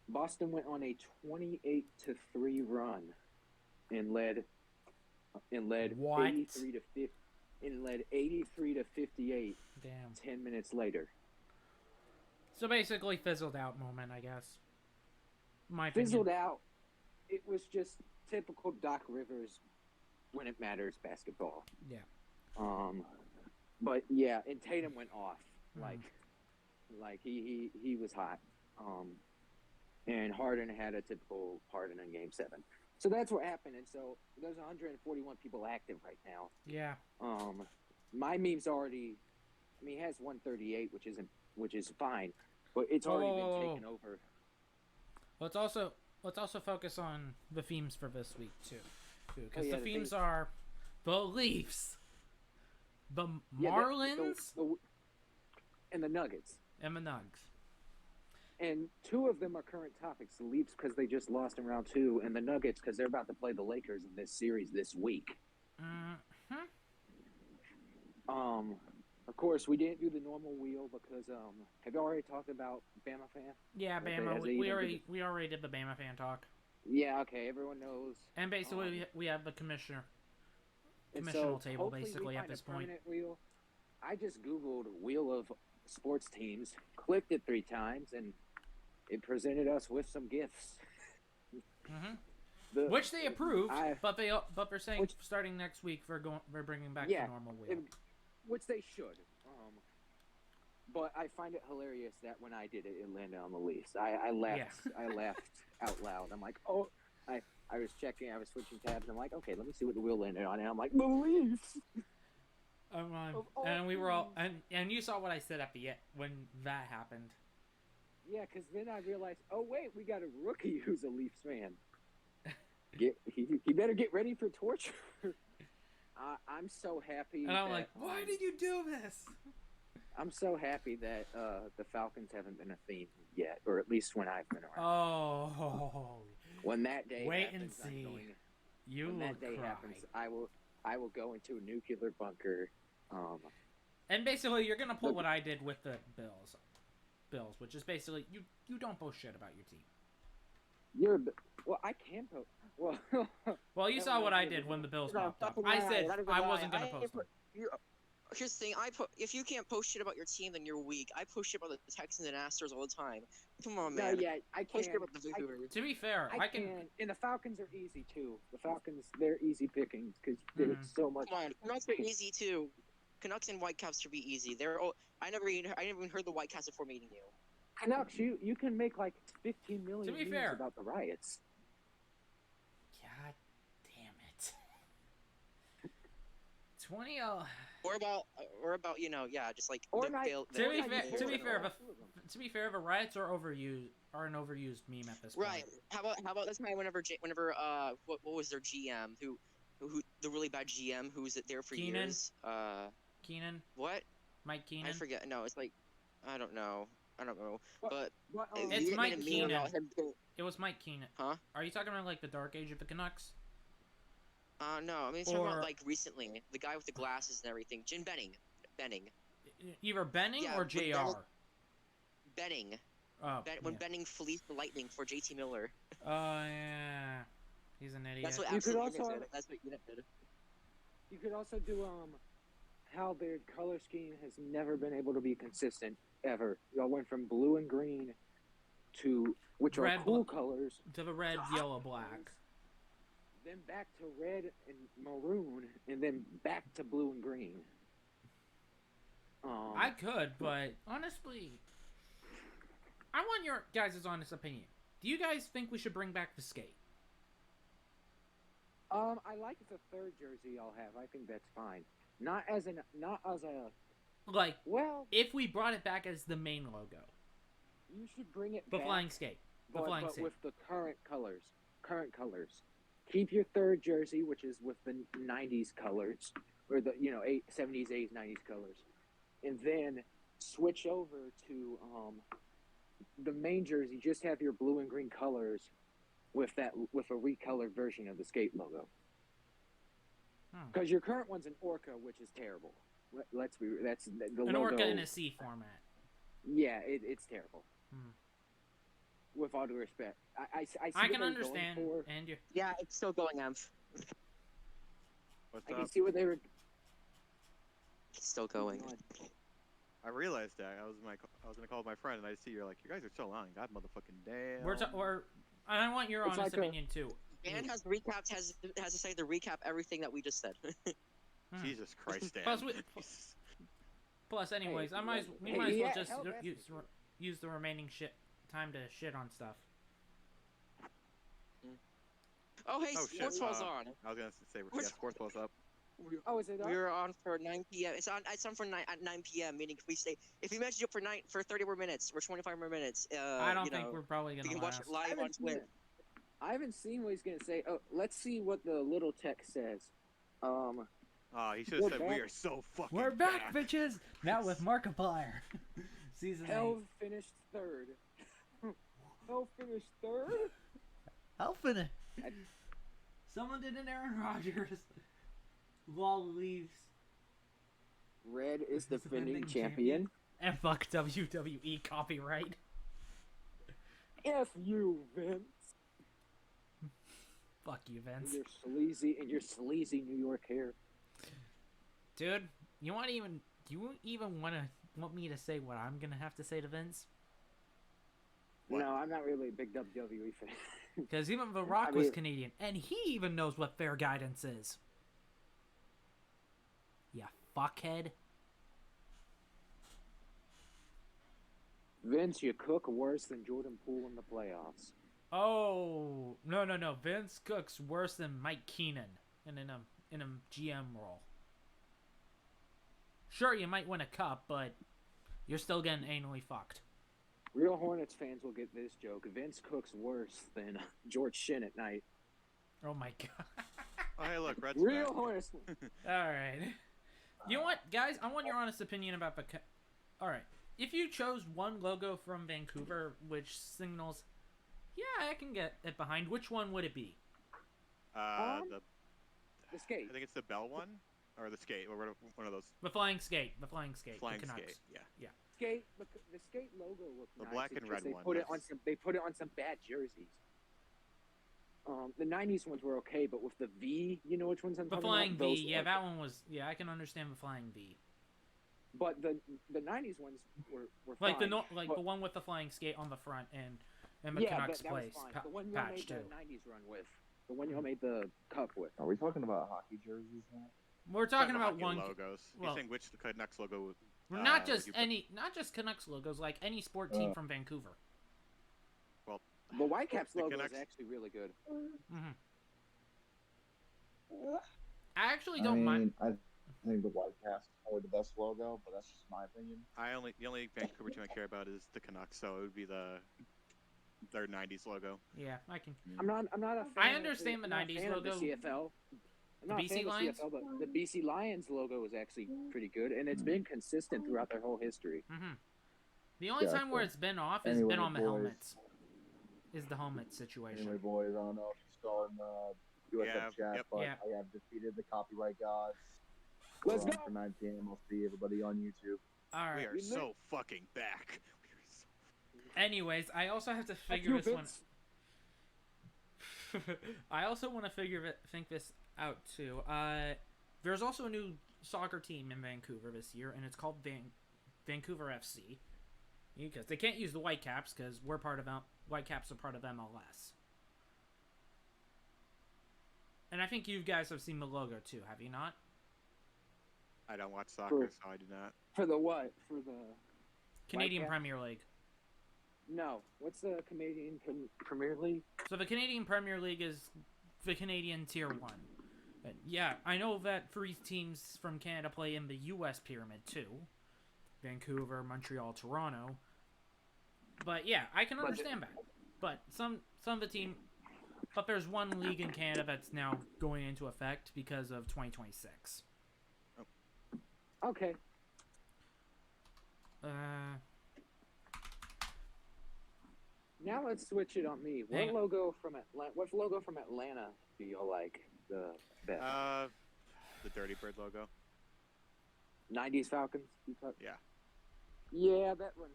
Boston went on a 28-3 run, and led What? 83 to 58. Damn. 10 minutes later. So basically, fizzled out moment, I guess. My Fizzled opinion. out. It was just typical Doc Rivers when it matters basketball. Yeah. But yeah, and Tatum went off. Like he was hot. And Harden had a typical Harden in Game 7. So that's what happened. And so there's 141 people active right now. Yeah. My meme's already. I mean, it has 138, which is fine, but it's already been taken over. Let's also focus on the themes for this week too, because the the themes themes. are the Leafs, the Marlins, and the Nuggets. and the Nugs. And two of them are current topics: the Leafs because they just lost in round 2, and the Nuggets because they're about to play the Lakers in this series this week. Of course, we didn't do the normal wheel because have you already talked about Bama fan? Yeah, Okay, Bama. has We he already did the Bama fan talk, Yeah, okay, everyone knows. and basically we have the commissioner. And Commissional table, hopefully basically, we at find this a point. permanent Wheel. I just Googled wheel of sports teams, clicked it 3 times, and it presented us with some gifts. Which they approved, but they're saying Which- starting next week they're bringing back Yeah, the normal wheel. which they should. But I find it hilarious that when I did it, it landed on the Leafs. I laughed. Yeah. I laughed out loud. I'm like, oh, I was checking. I was switching tabs. I'm like, okay, let me see what the wheel landed on. And I'm like, the Leafs. And we were all and you saw what I said at the end when that happened. Yeah, because then I realized, oh wait, we got a rookie who's a Leafs fan. He better get ready for torture. I'm so happy. And I'm like, why did you do this? I'm so happy that the Falcons haven't been a theme yet, or at least when I've been around. Oh, when that day wait happens, and see. When that day happens, I will go into a nuclear bunker. And basically, you're gonna pull what I did with the Bills, which is basically you don't post shit about your team. I can post. Well, you saw what I did when the Bills popped up. I said I wasn't gonna post them. Here's the thing: if you can't post shit about your team, then you're weak. I post shit about the Texans and Astros all the time. Come on, man. No, yeah, I Post can. shit about the Vancouver. To be fair, I can. And the Falcons are easy too. The Falcons, they're easy pickings because there's so much. Come on, Canucks are easy too. Canucks and Whitecaps should be easy. I never even heard the Whitecaps before meeting you. Canucks, you can make like 15 million To be views fair. about the riots. God damn it. 20. Or about just like Or the not- fail. To be the- fair, the- to be fair, if riots are an overused meme at this point. Right. How about that's why whenever what was their GM who the really bad GM who was there for Keenan? years? Keenan, What? Mike Keenan. I forget. No, it's like I don't know. But It's you Mike made a meme Keenan. about him being- It was Mike Keenan. Huh? Are you talking about like the dark age of the Canucks? No, I mean it's talking Or- about like recently, the guy with the glasses and everything, Jim Benning. Either Benning Yeah, or but JR. that was- Benning. Oh, When yeah. Benning fleeced the Lightning for JT Miller. Oh yeah, he's an idiot. That's what You could absolute also- Unit did. That's what Unit did. You could also do how their color scheme has never been able to be consistent ever. Y'all went from blue and green to which are Red, cool colors, to the red, to yellow, hot black. colors, then back to red and maroon, and then back to blue and green. I could, but honestly, I want your guys' honest opinion. Do you guys think we should bring back the skate? I like the third jersey y'all have. I think that's fine. Not as a Like, well. if we brought it back as the main logo, You should bring it the back. flying skate, but skate. with the current colors. Keep your third jersey, which is with the 90s colors, or the 70s, 80s, 90s colors, and then switch over to the main jersey. Just have your blue and green colors with a recolored version of the skate logo. Because your current one's an orca, which is terrible. Let's be that's the An logo. orca in a C format. Yeah, it's terrible. With all due respect, I see I what can they were understand, going for. and you. Yeah, it's still going, Ev. What's I up? can see what they were. It's still going. I realized that I was gonna call my friend and I see you're like, you guys are so long. God motherfucking damn. And I want your It's honest like a- opinion too. Dan has decided to recap everything that we just said. Jesus Christ, Dan. Plus, anyways, we might as well just use the remaining time to shit on stuff. Oh, hey, Oh, shit. Sports Ball's on. I was gonna say, yeah, Sports Ball's up. Oh, is it up? We're on for 9 p.m. It's on for at 9 p.m. Meaning if we message you for 30 more minutes or 25 more minutes, I don't think we're probably you gonna can watch last. it live on Twitter. I haven't seen what he's gonna say. Oh, let's see what the little text says. He should have We're said, back. we are so fucking We're back, bitches! Now with Markiplier. Season 8. Helv finished third. Helv finished third. Helping. Someone did an Aaron Rodgers. Wall leaves. Red is defending champion. And fuck WWE copyright. F you, Vince. Fuck you, Vince. And your sleazy New York hair. Dude, do you even want me to say what I'm gonna have to say to Vince? What? No, I'm not really a big WWE fan. Because even The Rock was Canadian, and he even knows what fair guidance is. Yeah, fuckhead. Vince, you cook worse than Jordan Poole in the playoffs. Oh no! Vince cooks worse than Mike Keenan in a GM role. Sure, you might win a cup, but you're still getting anally fucked. Real Hornets fans will get this joke. Vince cooks worse than George Shin at night. Oh my god. Oh, hey, look, Red's Real back. Hornets. All right. You know what, guys? I want your honest opinion about the. All right. If you chose one logo from Vancouver, which signals, yeah, I can get it behind. Which one would it be? The skate. I think it's the Bell one or the skate, or one of those. The flying skate. The flying skate. Flying the Canucks. skate. Yeah. Skate. The skate logo looked The nice. black It's and just red they one, Put it yes. on some. They put it on some bad jerseys. The '90s ones were okay, but with the V, you know which ones I'm The talking flying about? V. Yeah, that one was. Yeah, I can understand the flying V. But the '90s ones were Like fine. the one with the flying skate on the front and the Canucks that was place fine. The one you all patch made too. the '90s run with. The one you all made the cup with. Are we talking about hockey jerseys now? We're talking about hockey one. logos. Well, He's saying which Canucks logo? not just would you not just Canucks logos, like any sport team from Vancouver. Well, The Whitecaps The logo Canucks- is actually really good. Hmm I actually don't mind. I think the Whitecaps is probably the best logo, but that's just my opinion. the only Vancouver team I care about is the Canucks, so it would be their '90s logo. Yeah, I can. I'm not a fan. I understand the I'm not a 90s fan of logo. The CFL. I'm not The a fan BC of Lions? CFL, but the BC Lions logo is actually pretty good, and it's been consistent throughout their whole history. Hmm The only Yeah, time where cool. it's been off has Anyway, been on the boys. helmets. Is the helmet situation? Anyway, boys, I don't know if you saw in the USF chat, yep. but Yeah. I have defeated the copyright gods. Let's We're go! on for 9 p.m. I'll see everybody on YouTube. All We right. are so fucking back. We are so Anyways, I also have to Fuck figure you, this one. Vince. I also want to think this out too. There's also a new soccer team in Vancouver this year, and it's called Vancouver FC. Because they can't use the Whitecaps because we're part of Whitecaps are part of MLS. And I think you guys have seen the logo too, have you not? I don't watch soccer, so I do not. For the what? For the Canadian Whitecaps? Premier League. No. What's the Canadian Premier League? So the Canadian Premier League is the Canadian Tier 1. And yeah, I know that 3 teams from Canada play in the U.S. pyramid too. Vancouver, Montreal, Toronto. But yeah, I can understand that. But some of the team... But there's one league in Canada that's now going into effect because of 2026. Okay. Now let's switch it on me. Hang What logo from Atlanta do you like the best? The Dirty Bird logo. 90s Falcons? You talk- Yeah. Yeah, that one's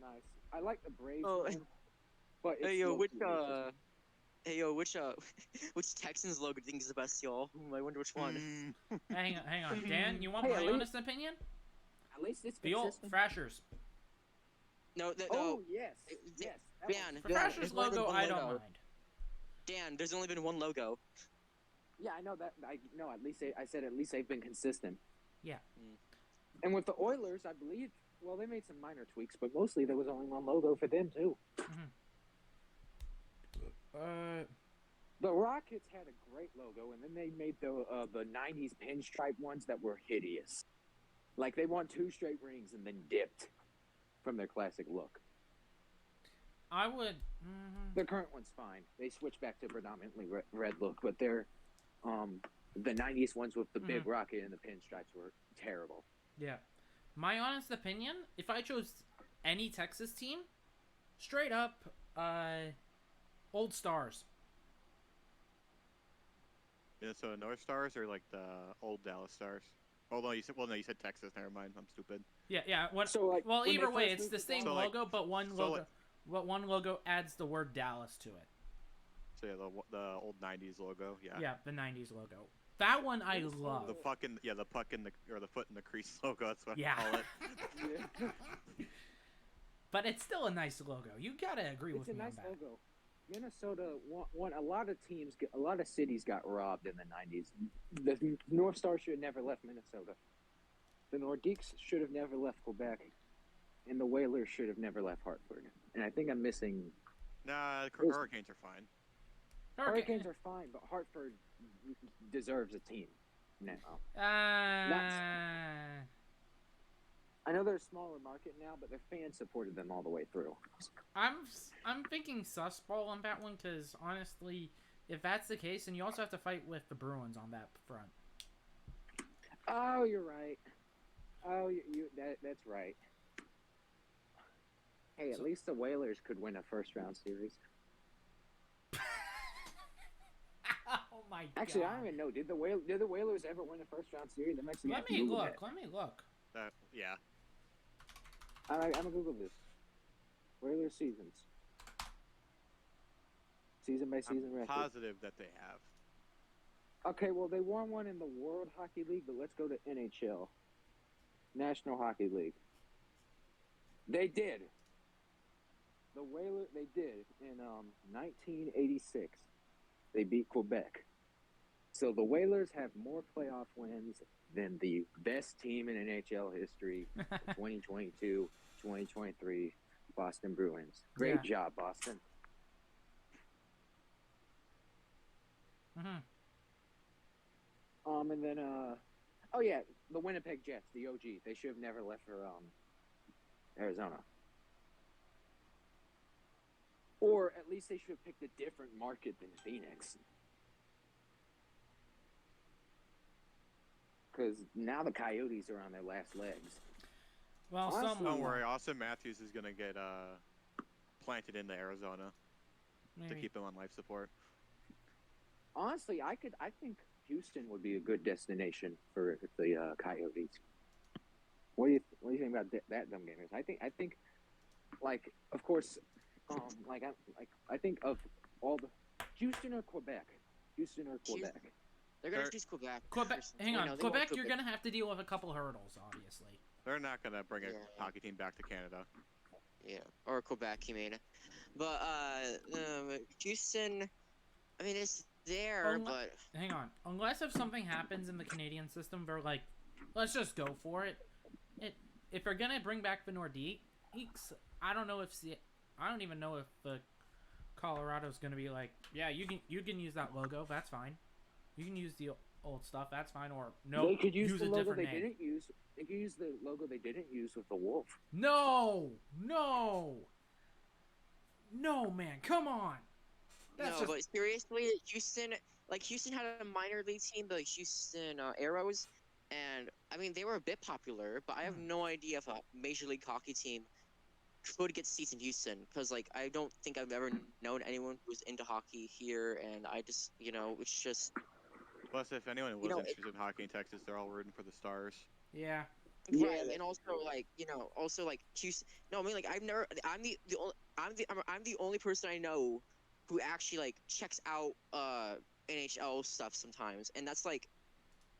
nice. I like the Braves Oh, one, but it's Hey yo, low-key racist. which Texans logo do you think is the best, y'all? I wonder which one. Hang on. Dan, you want Hey, my at least- honest opinion? At least it's The old consistent. Thrashers. No, Oh no, yes, Uh, yes. that Dan, one's The fine. Dan, Thrashers there's only been logo, one I don't logo. mind. Dan, there's only been one logo. Yeah, I know that. I know. At least I said at least they've been consistent. Yeah. And with the Oilers, I believe. Well, they made some minor tweaks, but mostly there was only one logo for them too. The Rockets had a great logo, and then they made the '90s pinstripe ones that were hideous. Like they won 2 straight rings and then dipped from their classic look. I would... The current one's fine. They switched back to predominantly red look, but they're the '90s ones with the big rocket and the pinstripes were terrible. Yeah. My honest opinion, if I chose any Texas team, straight up, Old Stars. Minnesota North Stars or like the old Dallas Stars? Oh no, you said Texas. Never mind. I'm stupid. Yeah. So, like, well, when either they way, first it's moved the to same Dallas- logo, but one logo adds the word Dallas to it. So yeah, the old '90s logo. Yeah. Yeah, the 90s logo. That one I love. The puck in the foot in the crease logo. That's what Yeah. I call it. But it's still a nice logo. You gotta agree It's with a me nice on that. logo. Minnesota won. A lot of cities got robbed in the '90s. The North Star should have never left Minnesota. The Nordiques should have never left Quebec. and the Whalers should have never left Hartford. And I think I'm missing. Nah, Who's- Hurricanes are fine. Hurricanes are fine, but Hartford deserves a team now. I know they're a smaller market now, but their fans supported them all the way through. I'm thinking sus ball on that one because honestly, if that's the case, then you also have to fight with the Bruins on that front. Oh, you're right. Oh, that's right. Hey, at least the Whalers could win a first-round series. Oh my god! Actually, I don't even know. Did the Whalers ever win a first-round series? I'm actually Let me look. Let me look. Yeah. I'm gonna Google this. Whalers seasons. Season by season I'm record. positive that they have. Okay, well, they won one in the World Hockey League, but let's go to NHL. National Hockey League. They did. The Whalers, they did. In 1986, they beat Quebec. So the Whalers have more playoff wins than the best team in NHL history, 2022-2023 Boston Bruins. Great job, Boston. Mm-hmm. And then, oh yeah, the Winnipeg Jets, the OG. They should have never left for Arizona. Or at least they should have picked a different market than Phoenix. Because now the Coyotes are on their last legs. Well, don't worry, Austin Matthews is gonna get planted into Arizona to keep him on life support. Honestly, I think Houston would be a good destination for the Coyotes. What do you think about that, Dumbgamers? I think, like, of course, I think of all the Houston or Quebec. They're gonna choose Quebec. Hang on, Quebec. You're gonna have to deal with a couple hurdles, obviously. They're not gonna bring a hockey team back to Canada. Yeah, or Quebec, you mean? But Houston, I mean, it's there, but hang on. Unless if something happens in the Canadian system, they're like, let's just go for it. If they're gonna bring back the Nordiques, I don't even know if the Colorado's gonna be like, yeah, you can use that logo. That's fine. You can use the old stuff. That's fine. Or no, they could use the a logo different they name. didn't use. They could use the logo they didn't use with the wolf. No, man, come on. But seriously, Houston had a minor league team, the Houston Arrows, and I mean they were a bit popular, but I have no idea if a major league hockey team could get seats in Houston, because like I don't think I've ever known anyone who's into hockey here, and I just it's just. Plus, if anyone was interested in hockey in Texas, they're all rooting for the Stars. Yeah. Right, and also Houston. No, I mean I'm the only person I know who actually like checks out NHL stuff sometimes, and that's like,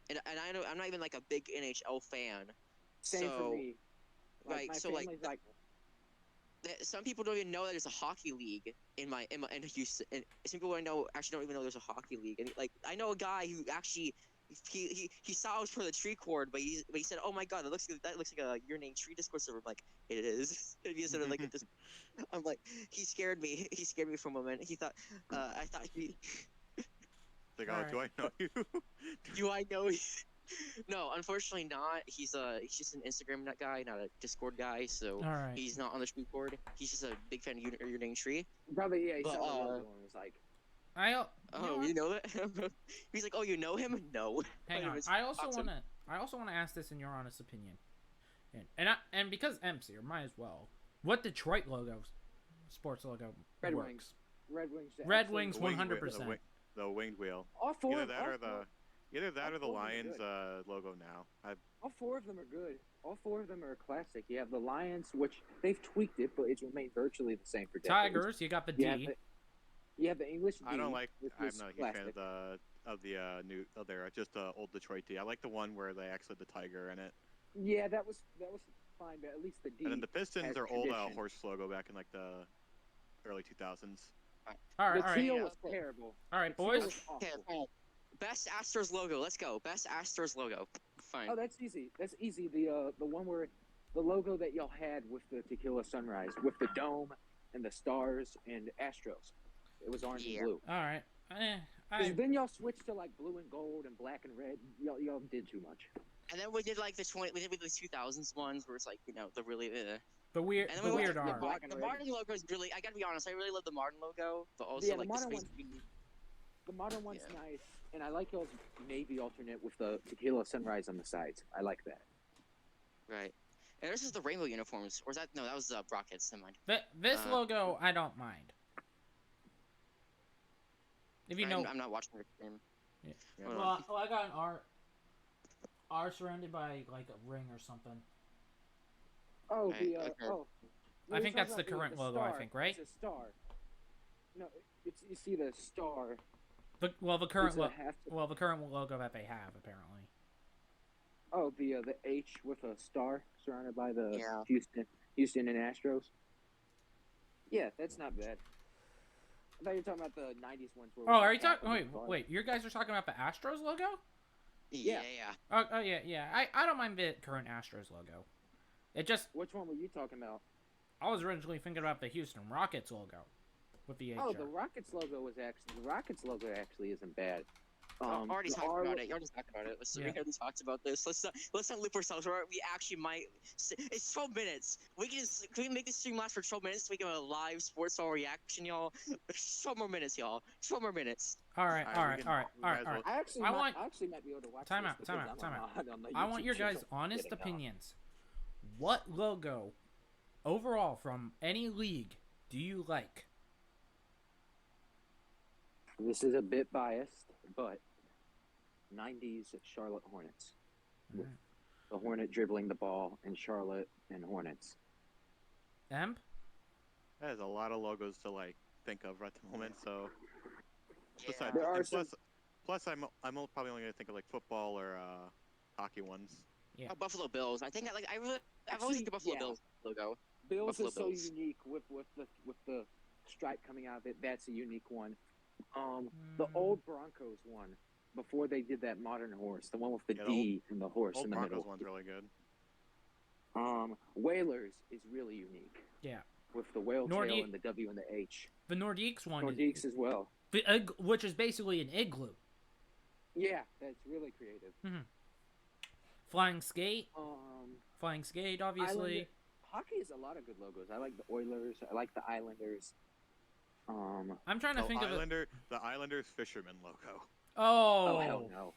and I know I'm not even like a big NHL fan. Same for me. Some people don't even know that there's a hockey league in Houston. And some people I know actually don't even know there's a hockey league. And like I know a guy who actually he saw us for the tree cord, but he said, "Oh my god, that looks like a your name tree Discord server." I'm like, it is. And he said like it just. I'm like, he scared me. He scared me for a moment. He thought I thought he. Like, oh, do I know you? Do I know you? No, unfortunately not. He's just an Instagram guy, not a Discord guy, so he's not on the tree board. He's just a big fan of your name tree. Probably, yeah. He saw the logo and was like, you know that? He's like, oh, you know him? No. Hang on. I also want to ask this in your honest opinion, and because M's here, might as well. What Detroit logo, sports logo, Red works? Wings. Red Wings. Red Wings, 100%. The winged wheel. All four. Either that or the Lions logo now. All four of them are good. All four of them are classic. You have the Lions, which they've tweaked it, but it's remained virtually the same for decades. Tigers, you got the D. You have the English D. I'm not a huge fan of their old Detroit D. I like the one where they actually had the tiger in it. Yeah, that was fine, but at least the D. And then the Pistons are old horse logo back in like the early 2000s. All right, the teal was terrible. All right, boys. Okay. Best Astros logo. Let's go. Best Astros logo. Fine. Oh, that's easy. The one where the logo that y'all had with the Tequila Sunrise, with the dome and the stars and Astros. It was orange and blue. All right. 'Cause then y'all switched to like blue and gold and black and red. Y'all did too much. And then we did like we did the 2000s ones where it's like, the really the weird, and the then weird the, art. black and the red. modern logo is really, I gotta be honest, I really love the modern logo, but also Yeah, like the modern space. The modern one's nice, and I like y'all's navy alternate with the Tequila Sunrise on the sides. I like that. Right. And this is the rainbow uniforms, or is that, no, that was Rockets, never mind. This logo, I don't mind. If you know, I'm not watching the game. Yeah. Well, I got an R surrounded by like a ring or something. Oh, Okay. I think that's the current logo. Star. I think, right? It's a star. No, you see the star. The current It's the current logo that they have apparently. Oh, the H with a star surrounded by the Yeah. Houston and Astros. Yeah, that's not bad. I thought you were talking about the '90s ones. Where it Oh, was are a you cat talking? with a star. Wait, you guys are talking about the Astros logo? Yeah. Oh yeah. I don't mind the current Astros logo. It just, Which one were you talking about? I was originally thinking about the Houston Rockets logo with the HR. Oh, the Rockets logo actually isn't bad. Already the talked R- about it. You already talked about it. We already talked about this. Let's not loop ourselves. We actually might. It's 12 minutes. Can we make this stream last for 12 minutes so we can have a live sports ball reaction, y'all? 12 more minutes, y'all. 12 more minutes. All right. I actually might be able to watch Time this out. because I'm on the I want YouTube your guys' channel. honest Getting off. opinions. What logo, overall, from any league, do you like? This is a bit biased, but 90s Charlotte Hornets. With the Hornet dribbling the ball and Charlotte and Hornets. Emp? There's a lot of logos to like think of at the moment. So besides, There are and some- plus I'm probably only gonna think of like football or hockey ones. Yeah. Oh, Buffalo Bills. I think I've always think the Buffalo Bills logo. Bills Buffalo is so Bills. unique with the stripe coming out of it. That's a unique one. The old Broncos one before they did that modern horse, the one with the Yeah, D and the horse Old in the Broncos middle. one's really good. Whalers is really unique. Yeah. With the whale Nordique- tail and the W and the H. The Nordiques one. Nordiques as well. Which is basically an igloo. Yeah, that's really creative. Flying skate. Flying skate, obviously. Hockey has a lot of good logos. I like the Oilers. I like the Islanders. I'm trying to think of the Islanders fisherman logo. Oh. Oh hell no!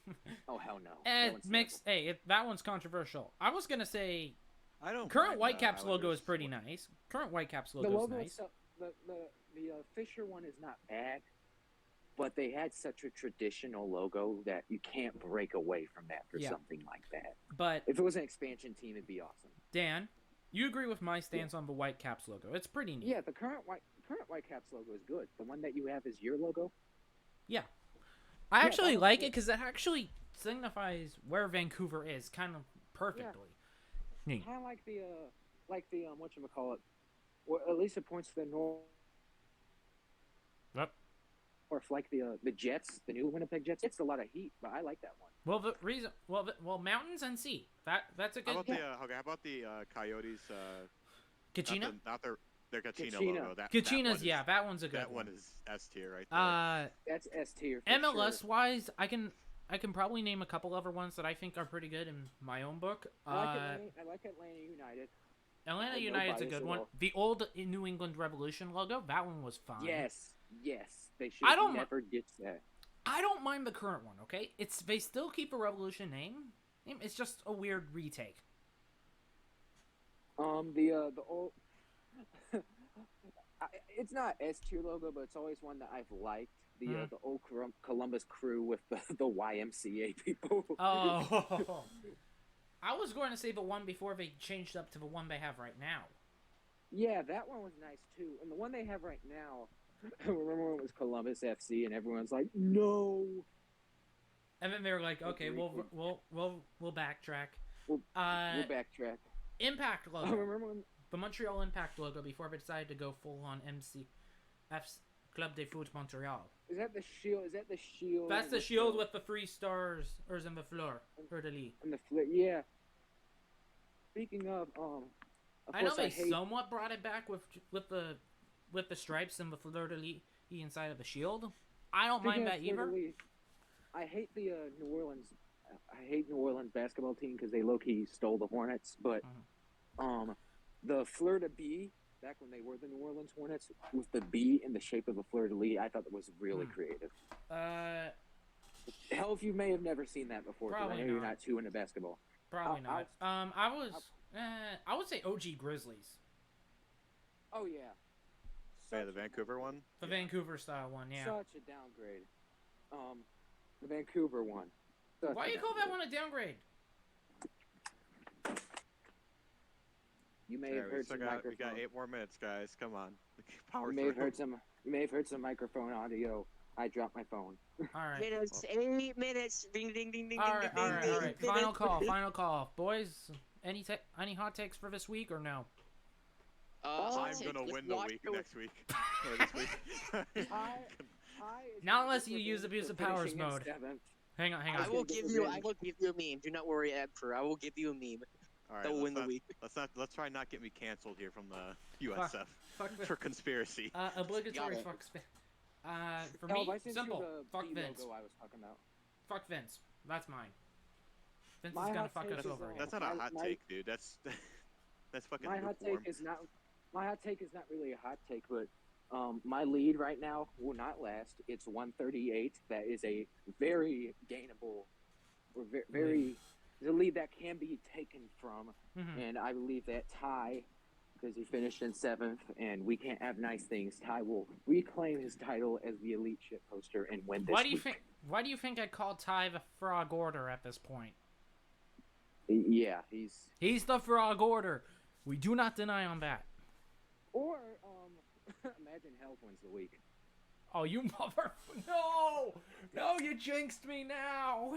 Oh hell no! And That one's mix. Hey, that one's controversial. I was gonna say I don't. current mind Whitecaps the logo is Islanders pretty one. nice. Current Whitecaps the logo is logo nice. itself, the Fisher one is not bad, but they had such a traditional logo that you can't break away from that for Yeah. something like that. But If it was an expansion team, it'd be awesome. Dan, you agree with my stance on the Whitecaps logo? It's pretty neat. Yeah, the current Whitecaps logo is good. The one that you have is your logo. Yeah. I actually that like one's it because it actually signifies where Vancouver is kind of perfectly. Neat. Kind of like the whatchamacallit, or at least it points to the north. Yep. Or if like the Jets, the new Winnipeg Jets, it's a lot of heat, but I like that one. Well, the reason, well, mountains and sea. That's a good. How about the Coyotes? Kachina. Not their Kachina Kachina. logo. Kachina's, yeah, that one's a good That one. one is S tier right there. That's S tier. for MLS sure. wise, I can probably name a couple other ones that I think are pretty good in my own book. I like Atlanta United. Atlanta no United's a bias good at one. all. The old New England Revolution logo, that one was fine. Yes, they should I don't mi- never ditch that. I don't mind the current one. Okay, they still keep a Revolution name. It's just a weird retake. The old. It's not S tier logo, but it's always one that I've liked. The old Columbus Crew with the YMCA people. Oh, I was going to say the one before they changed up to the one they have right now. Yeah, that one was nice too. And the one they have right now, I remember when it was Columbus FC, and everyone's like, "No." And then they were like, "Okay, we'll backtrack." We'll backtrack. Impact I logo. remember when. The Montreal Impact logo before they decided to go full on MCF's Club de Foot Montreal. Is that the shield? That's the shield with the 3 stars or in the floor for the league. And the flip, yeah. speaking of I know course they hate, somewhat brought it back with the stripes and the fleur de lis inside of the shield. I don't speaking mind of that either. fleur-de-lis, I hate the New Orleans. I hate New Orleans basketball team because they low key stole the Hornets. But the fleur de lis back when they were the New Orleans Hornets with the B in the shape of a fleur de lis, I thought that was really creative. Helv, you may have never seen that before because I Probably know you're not. not too into basketball. Probably not. I would say OG Grizzlies. Oh yeah. Yeah, the Vancouver one. The Vancouver style one, yeah. Such a downgrade. The Vancouver one. Why do you call that one a downgrade? You may have heard some microphone. We got 8 more minutes, guys. Come on. Power You may have through. heard some microphone audio. I dropped my phone. All right. Minutes, 8 minutes. Ding, ding, ding, ding, All ding, right. ding, All ding, right. ding. Final call, boys. Any hot takes for this week or no? I'm gonna win the week next week. Or this week. Not unless you use abuse of powers mode. Hang on. I will give you a meme. Do not worry, Emperor. I will give you a meme. All right, That will win the week. Let's try not get me canceled here from the USF Fuck for conspiracy. Obligatory Got it. fuck spin. For me, simple. Fuck Vince. I was talking about. Fuck Vince. That's mine. Vince My is gonna hot fuck take us is, over. That's not a hot take, dude. That's fucking My hot lukewarm. take is not. My hot take is not really a hot take, but my lead right now will not last. It's 138. That is a very gainable, or very the lead that can be taken from, and I believe that Ty, because he finished in 7th, and we can't have nice things. Ty will reclaim his title as the elite shit poster and win this. Why do you think I called Ty the Frog Order at this point? Yeah, He's the Frog Order. We do not deny on that. Or imagine Helv wins the week. Oh, you mother! No, you jinxed me now.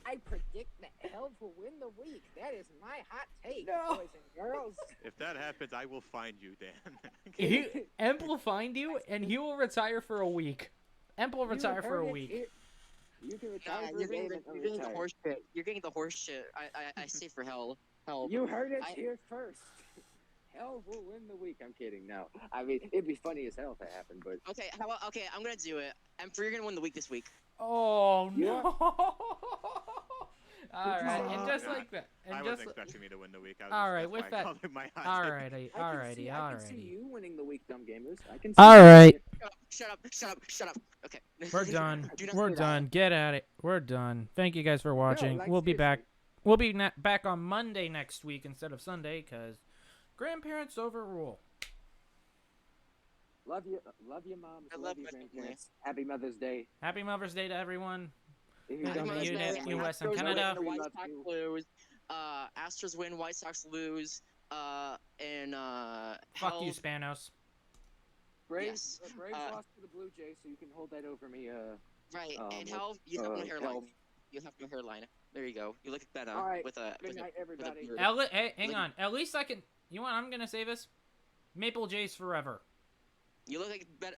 I predict that Helv will win the week. That is my hot take, No. boys and girls. If that happens, I will find you, Dan. Emp will find you, and he will retire for a week. Emp will retire for a week. You can retire for You're a game getting and the retire. horse shit. You're getting the horse shit. I say for hell. You heard it here first. Helv will win the week. I'm kidding. No, I mean it'd be funny as hell if that happened. But Okay, okay, I'm gonna do it. Emperor, you're gonna win the week this week. Oh no! Yeah. All right, and just like that, and I just wasn't expecting me to win the week. all right, with that, all alrighty, I can see you winning the week, Dumbgamers. I can. See All you right. winning it. Shut up. Okay. We're done. Do not We're say that. done. Get at it. We're done. Thank you guys for watching. like, We'll be back. seriously. We'll be back on Monday next week instead of Sunday because grandparents overrule. Love you, moms. I love love you, my family. grandparents. Happy Mother's Day. Happy Mother's Day to everyone. If you Happy don't Mother's know, Day, my US and Astros Canada. win, White we love Sox you. lose. Astros win. White Sox lose. And Fuck you, Helv- Spanos. Braves, Yes. Braves lost to the Blue Jays, so you can hold that over me. Right, and with, Helv, you have no hairline. Helv. You have no hairline. There you go. You look better All right. with a Good night, everybody. beard. Hey, hang on. At least I can. You know what? I'm gonna say this. Maple Jays forever. You look like better.